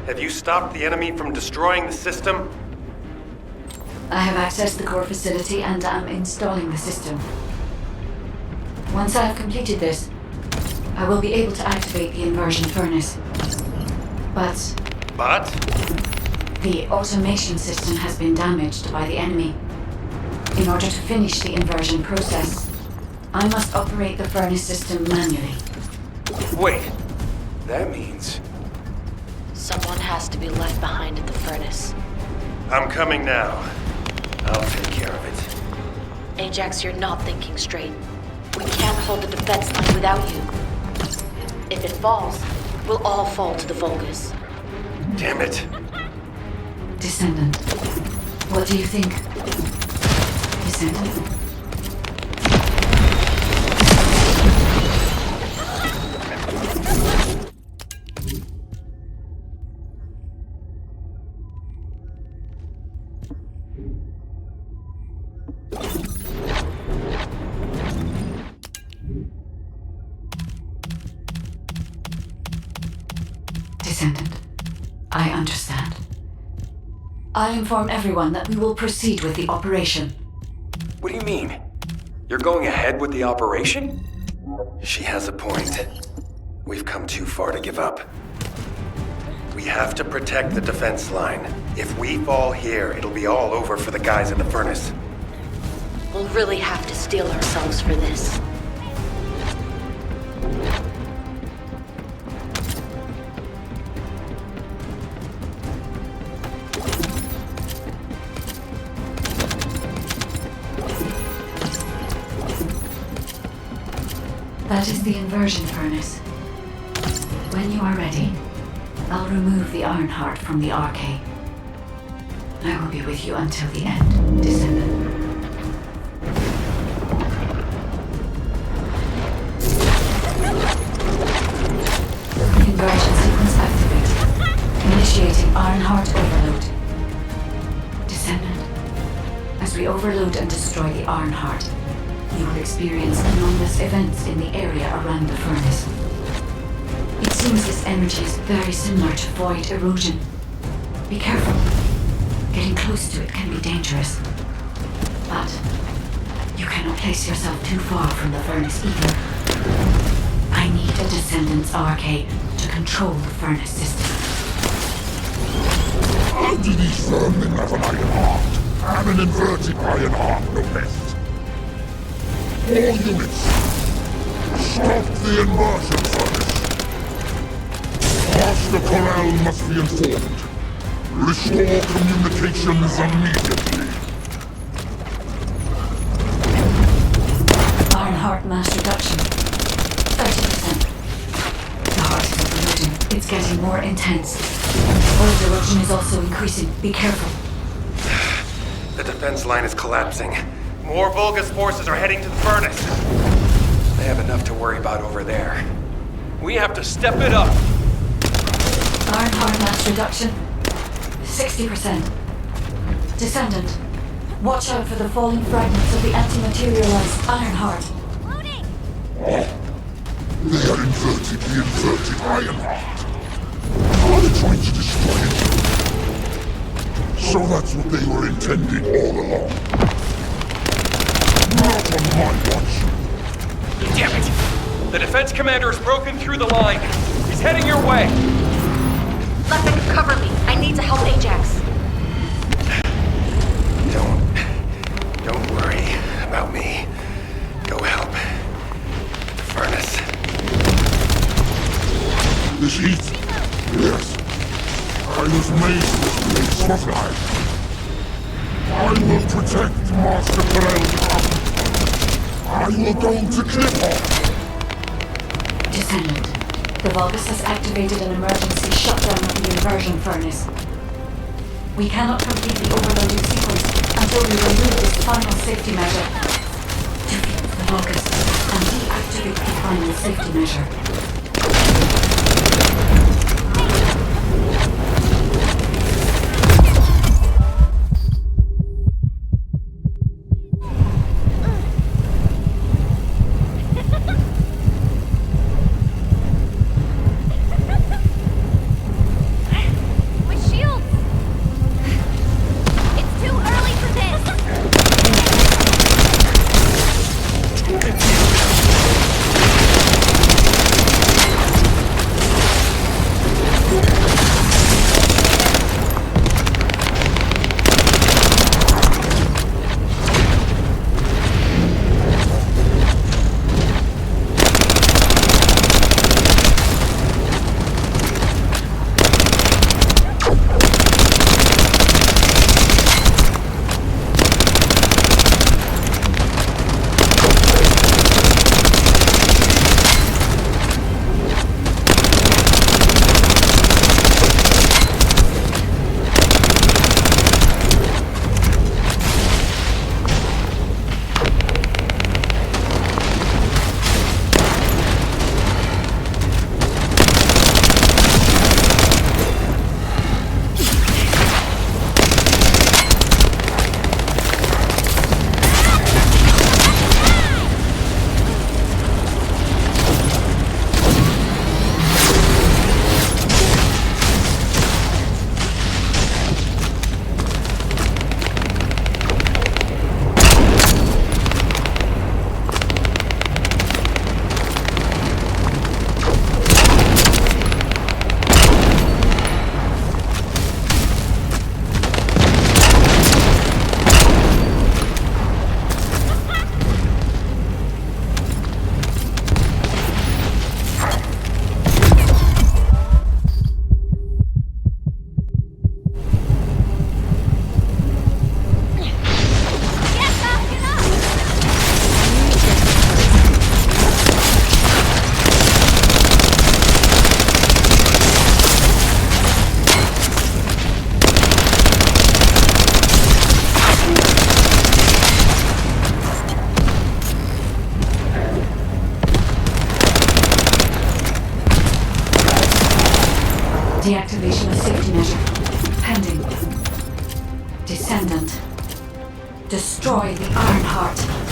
Have you stopped the enemy from destroying the system? I have accessed the core facility and am installing the system. Once I have completed this, I will be able to activate the inversion furnace. But the automation system has been damaged by the enemy. In order to finish the inversion process, I must operate the furnace system manually. Wait, that means... Someone has to be left behind at the furnace. I'm coming now. I'll take care of it. Ajax, you're not thinking straight. We can't hold the defense line without you. If it falls, we'll all fall to the Vulgus. Damn it. Descendant, what do you think? Descendant? Descendant, I understand. I inform everyone that we will proceed with the operation. What do you mean? You're going ahead with the operation? She has a point. We've come too far to give up. We have to protect the defense line. If we fall here, it'll be all over for the guys in the furnace. We'll really have to steel ourselves for this. That is the inversion furnace. When you are ready, I'll remove the iron heart from the arcade. I will be with you until the end, Descendant. Conversion sequence activated. Initiating iron heart overload. Descendant, as we overload and destroy the iron heart, you will experience anomalous events in the area around the furnace. It seems this energy is very similar to void erosion. Be careful. Getting close to it can be dangerous. But you cannot place yourself too far from the furnace either. I need a Descendant's arcade to control the furnace system. How do these vermin have an iron heart? And an inverted iron heart, no less. All units, stop the inversion furnace. Master Corral must be informed. Restore communications immediately. Iron heart mass reduction. 30%. The heart is overloading. It's getting more intense. Void erosion is also increasing. Be careful. The defense line is collapsing. More Vulgus forces are heading to the furnace. They have enough to worry about over there. We have to step it up! Iron heart mass reduction. 60%. Descendant, watch out for the falling fragments of the anti-materialized iron heart. They are inverted the inverted iron heart. Are they trying to destroy it? So that's what they were intending all along. Not on my watch. Damn it! The defense commander has broken through the line. He's heading your way. Lepic, cover me. I need to help Ajax. Don't worry about me. Go help. The furnace. This heat? Yes. I was made for this place, wasn't I? I will protect Master Corell's army. I will go to Clifford. Descendant, the Vulgus has activated an emergency shutdown of the inversion furnace. We cannot complete the overloading sequence until we remove this final safety measure. Defeat the Vulgus and deactivate the final safety measure. Descendant. Destroy the Ironheart.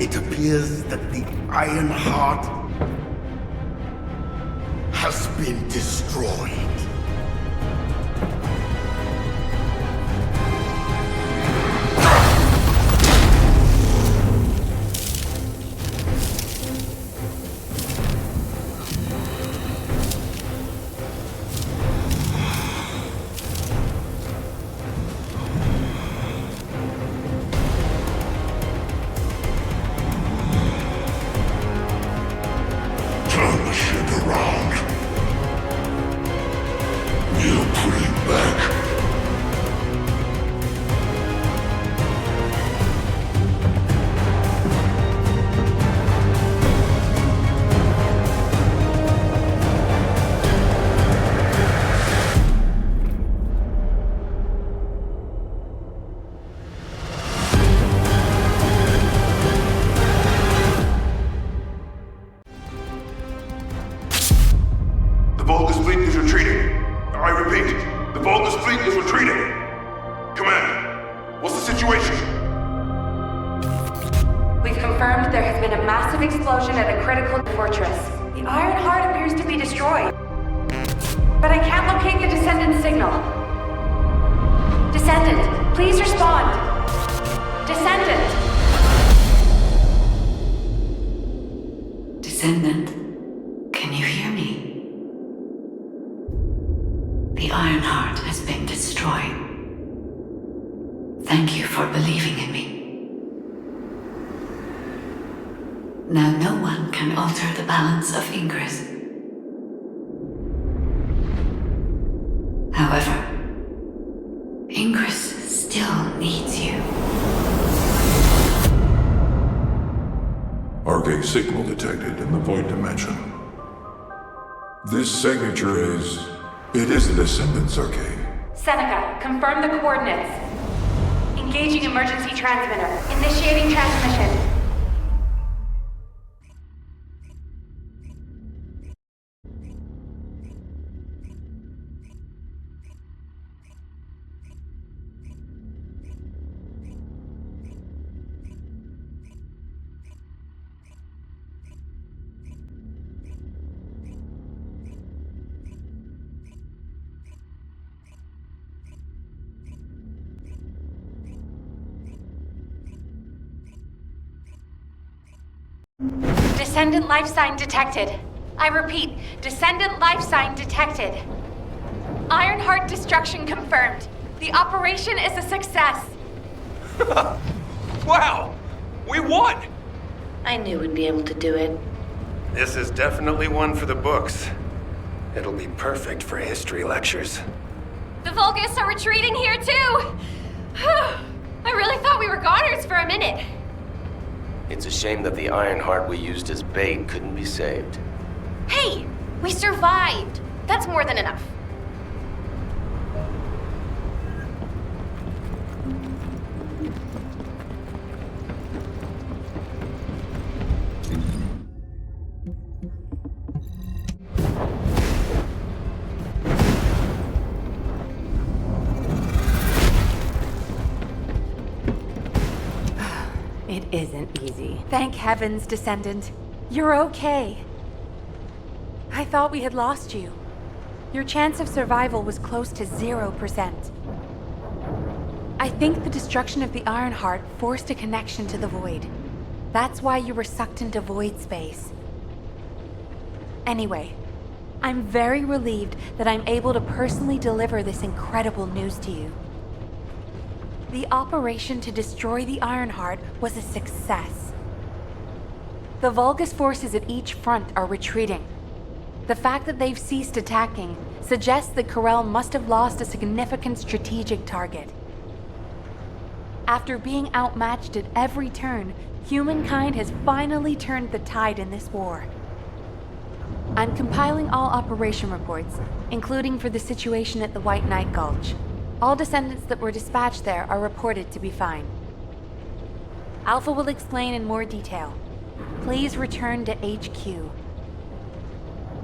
It appears that the Ironheart has been destroyed. Descendant, can you hear me? The Ironheart has been destroyed. Thank you for believing in me. Now no one can alter the balance of Ingress. However, Ingress still needs you. Arcade signal detected in the void dimension. This signature is... it is the Descendant's arcade. Seneca, confirm the coordinates. Engaging emergency transmitter. Initiating transmission. Descendant life sign detected. I repeat, Descendant life sign detected. Ironheart destruction confirmed. The operation is a success. Wow! We won! I knew we'd be able to do it. This is definitely one for the books. It'll be perfect for history lectures. The Vulgus are retreating here too! I really thought we were goners for a minute. It's a shame that the Ironheart we used as bait couldn't be saved. Hey! We survived! That's more than enough. It isn't easy. Thank heavens, Descendant. You're okay. I thought we had lost you. Your chance of survival was close to 0%. I think the destruction of the Ironheart forced a connection to the Void. That's why you were sucked into Void space. Anyway, I'm very relieved that I'm able to personally deliver this incredible news to you. The operation to destroy the Ironheart was a success. The Vulgus forces at each front are retreating. The fact that they've ceased attacking suggests that Corel must have lost a significant strategic target. After being outmatched at every turn, humankind has finally turned the tide in this war. I'm compiling all operation reports, including for the situation at the White Knight Gulch. All descendants that were dispatched there are reported to be fine. Alpha will explain in more detail. Please return to HQ.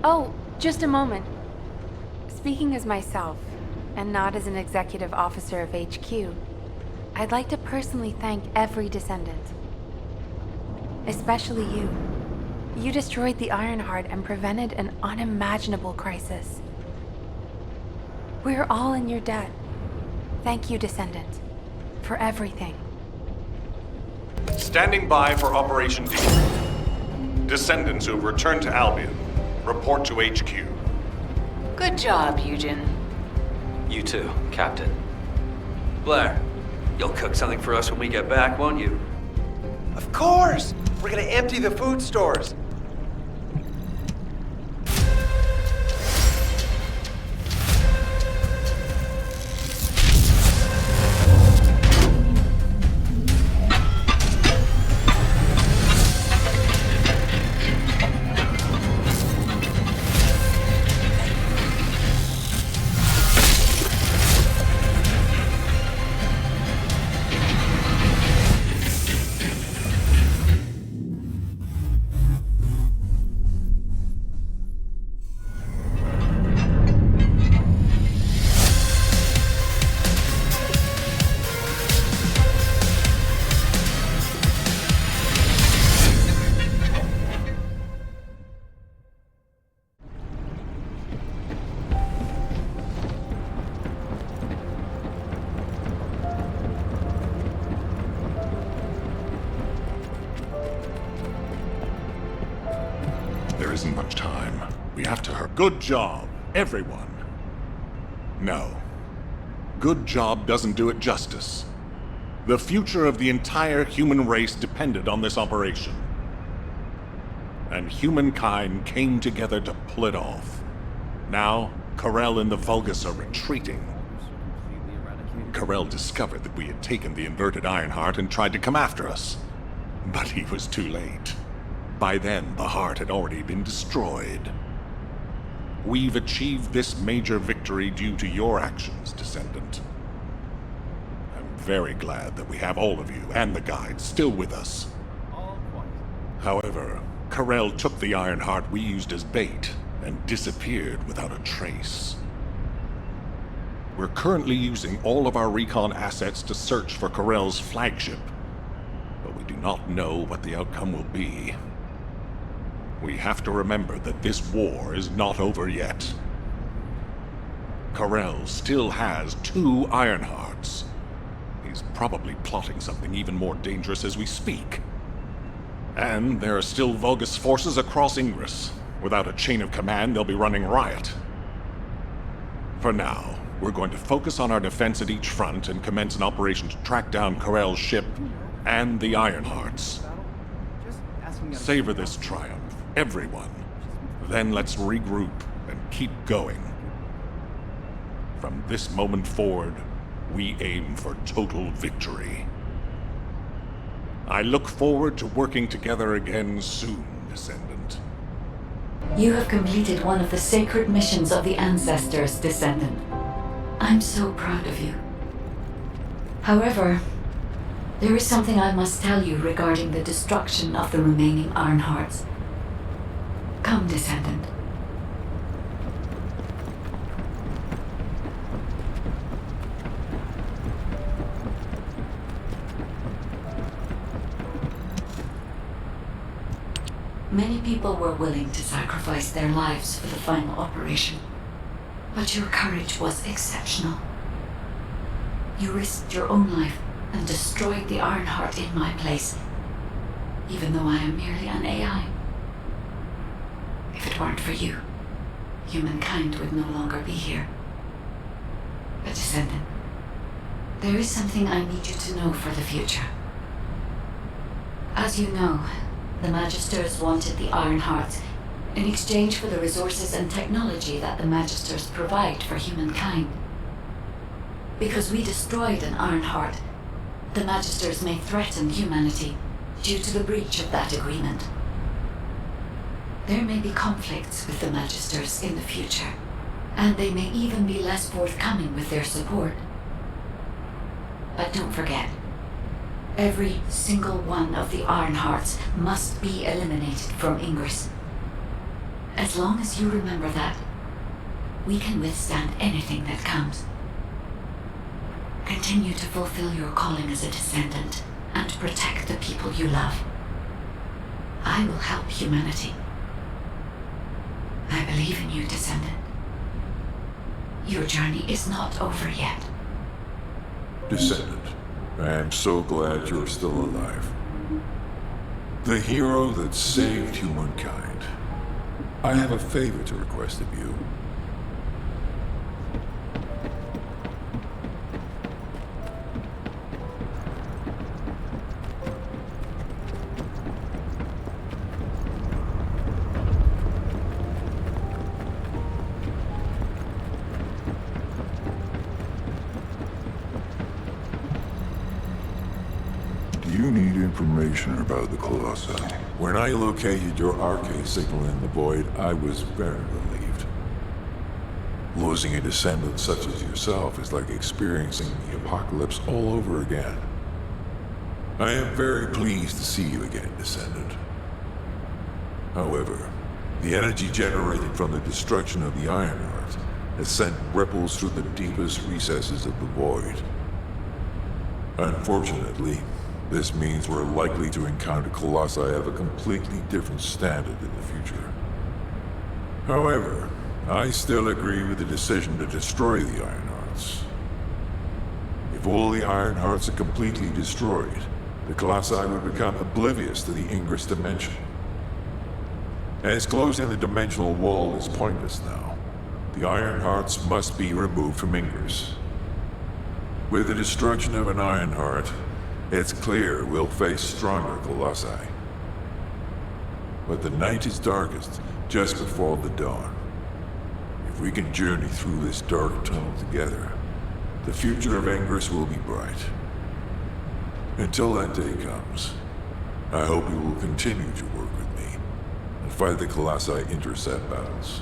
Oh, just a moment. Speaking as myself, and not as an executive officer of HQ, I'd like to personally thank every descendant. Especially you. You destroyed the Ironheart and prevented an unimaginable crisis. We're all in your debt. Thank you, Descendant, for everything. Standing by for Operation D. Descendants who have returned to Albion, report to HQ. Good job, Eugen. You too, Captain. Blair, you'll cook something for us when we get back, won't you? Of course! We're gonna empty the food stores. There isn't much time. We have to hurry. Good job, everyone. No. Good job doesn't do it justice. The future of the entire human race depended on this operation. And humankind came together to pull it off. Now, Corel and the Vulgus are retreating. Corel discovered that we had taken the inverted Ironheart and tried to come after us. But he was too late. By then, the heart had already been destroyed. We've achieved this major victory due to your actions, Descendant. I'm very glad that we have all of you and the guides still with us. However, Corel took the Ironheart we used as bait and disappeared without a trace. We're currently using all of our recon assets to search for Corel's flagship, but we do not know what the outcome will be. We have to remember that this war is not over yet. Corel still has 2 Ironhearts. He's probably plotting something even more dangerous as we speak. And there are still Vulgus forces across Ingress. Without a chain of command, they'll be running riot. For now, we're going to focus on our defense at each front and commence an operation to track down Corel's ship and the Ironhearts. Savor this triumph, everyone. Then let's regroup and keep going. From this moment forward, we aim for total victory. I look forward to working together again soon, Descendant. You have completed one of the sacred missions of the ancestors, Descendant. I'm so proud of you. However, there is something I must tell you regarding the destruction of the remaining Ironhearts. Come, Descendant. Many people were willing to sacrifice their lives for the final operation, but your courage was exceptional. You risked your own life and destroyed the Ironheart in my place, even though I am merely an AI. If it weren't for you, humankind would no longer be here. But Descendant, there is something I need you to know for the future. As you know, the Magisters wanted the Ironhearts in exchange for the resources and technology that the Magisters provide for humankind. Because we destroyed an Ironheart, the Magisters may threaten humanity due to the breach of that agreement. There may be conflicts with the Magisters in the future, and they may even be less forthcoming with their support. But don't forget, every single one of the Ironhearts must be eliminated from Ingress. As long as you remember that, we can withstand anything that comes. Continue to fulfill your calling as a Descendant and protect the people you love. I will help humanity. I believe in you, Descendant. Your journey is not over yet. Descendant, I am so glad you're still alive. The hero that saved humankind. I have a favor to request of you. You need information about the Colossi. When I located your arcade signal in the void, I was very relieved. Losing a descendant such as yourself is like experiencing the apocalypse all over again. I am very pleased to see you again, Descendant. However, the energy generated from the destruction of the Ironheart has sent ripples through the deepest recesses of the void. Unfortunately, this means we're likely to encounter Colossi of a completely different standard in the future. However, I still agree with the decision to destroy the Ironhearts. If all the Ironhearts are completely destroyed, the Colossi would become oblivious to the Ingress dimension. As closing the dimensional wall is pointless now, the Ironhearts must be removed from Ingress. With the destruction of an Ironheart, it's clear we'll face stronger Colossi. But the night is darkest just before the dawn. If we can journey through this dark tunnel together, the future of Ingress will be bright. Until that day comes, I hope you will continue to work with me and fight the Colossi intercept battles.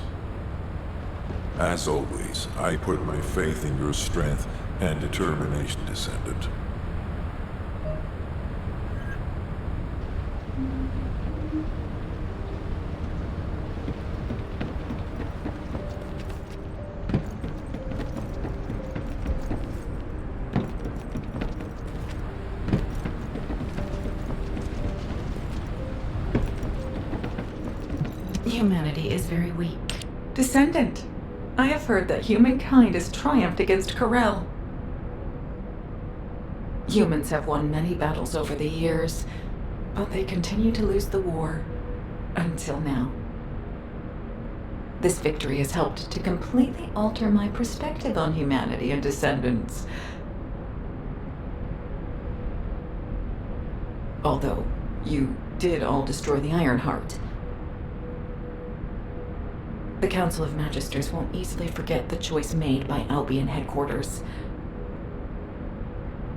As always, I put my faith in your strength and determination, Descendant. Humanity is very weak. Descendant, I have heard that humankind has triumphed against Corel. Humans have won many battles over the years, but they continue to lose the war. Until now. This victory has helped to completely alter my perspective on humanity and descendants. Although, you did all destroy the Ironheart. The Council of Magisters won't easily forget the choice made by Albion headquarters.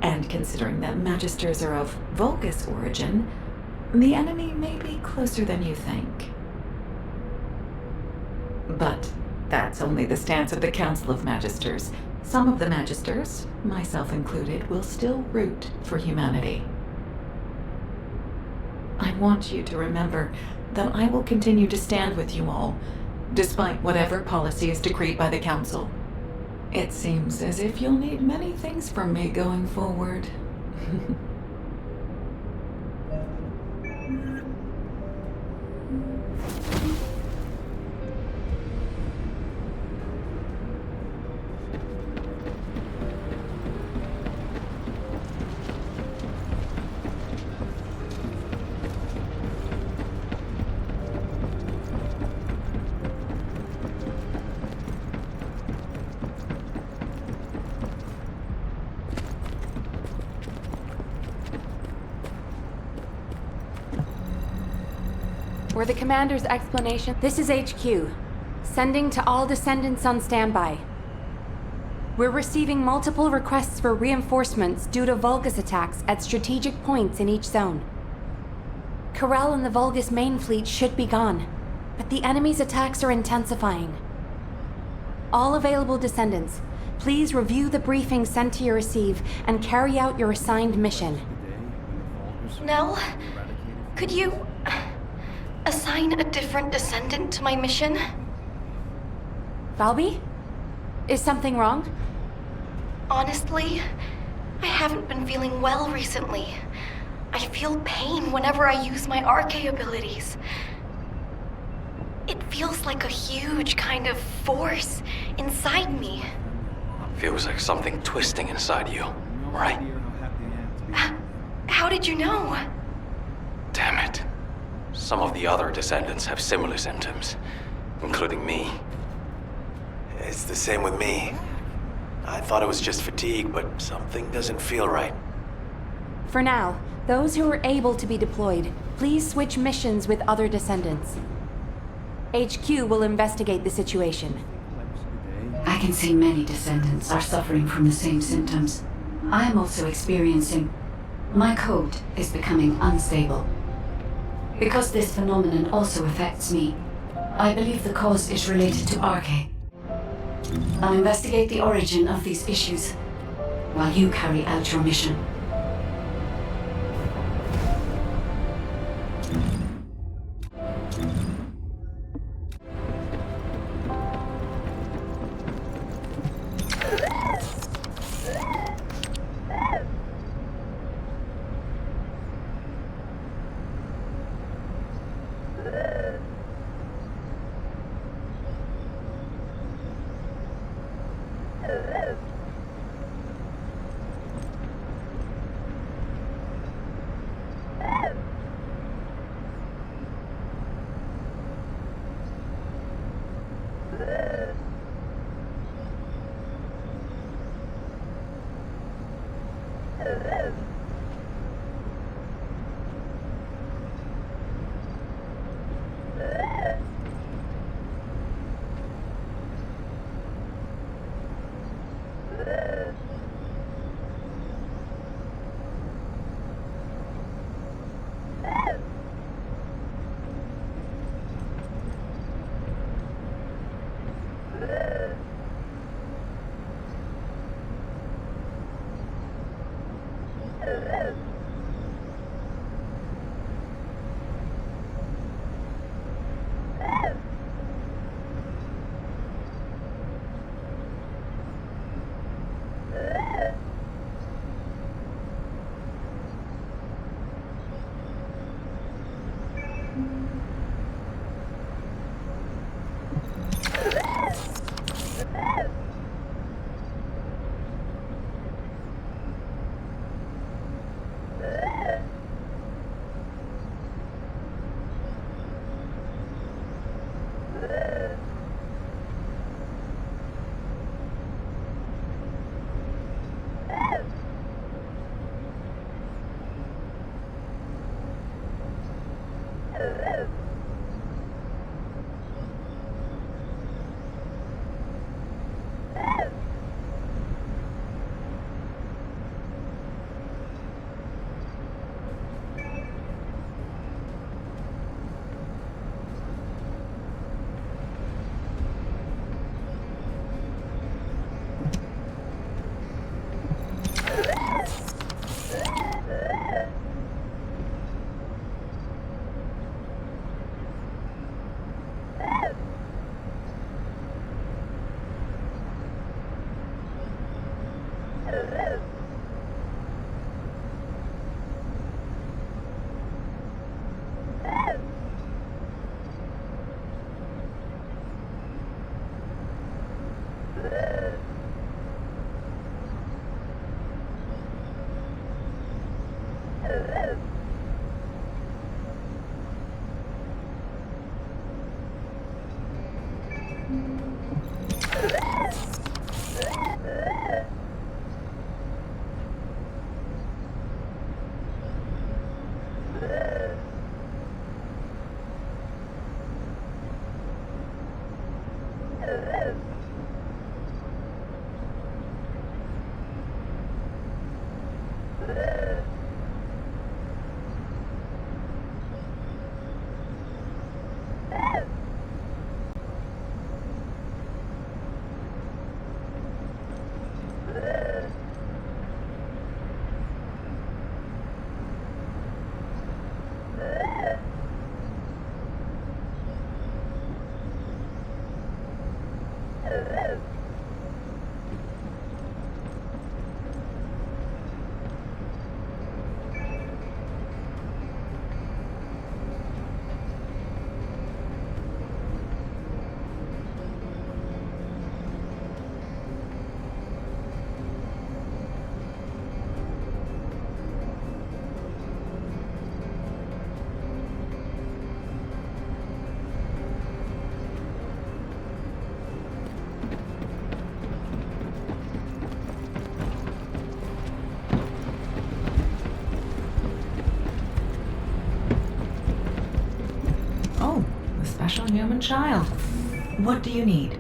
And considering that Magisters are of Vulgus origin, the enemy may be closer than you think. But that's only the stance of the Council of Magisters. Some of the Magisters, myself included, will still root for humanity. I want you to remember that I will continue to stand with you all, despite whatever policy is decreed by the Council. It seems as if you'll need many things from me going forward. For the commander's explanation, this is HQ. Sending to all descendants on standby. We're receiving multiple requests for reinforcements due to Vulgus attacks at strategic points in each zone. Corel and the Vulgus main fleet should be gone, but the enemy's attacks are intensifying. All available descendants, please review the briefing sent to your receive and carry out your assigned mission. Nell, could you assign a different descendant to my mission? Valby? Is something wrong? Honestly, I haven't been feeling well recently. I feel pain whenever I use my RK abilities. It feels like a huge kind of force inside me. Feels like something twisting inside you, right? How did you know? Damn it. Some of the other descendants have similar symptoms, including me. It's the same with me. I thought it was just fatigue, but something doesn't feel right. For now, those who are able to be deployed, please switch missions with other descendants. HQ will investigate the situation. I can see many descendants are suffering from the same symptoms. I am also experiencing... My code is becoming unstable. Because this phenomenon also affects me, I believe the cause is related to RK. I'll investigate the origin of these issues while you carry out your mission. Oh, the special human child. What do you need?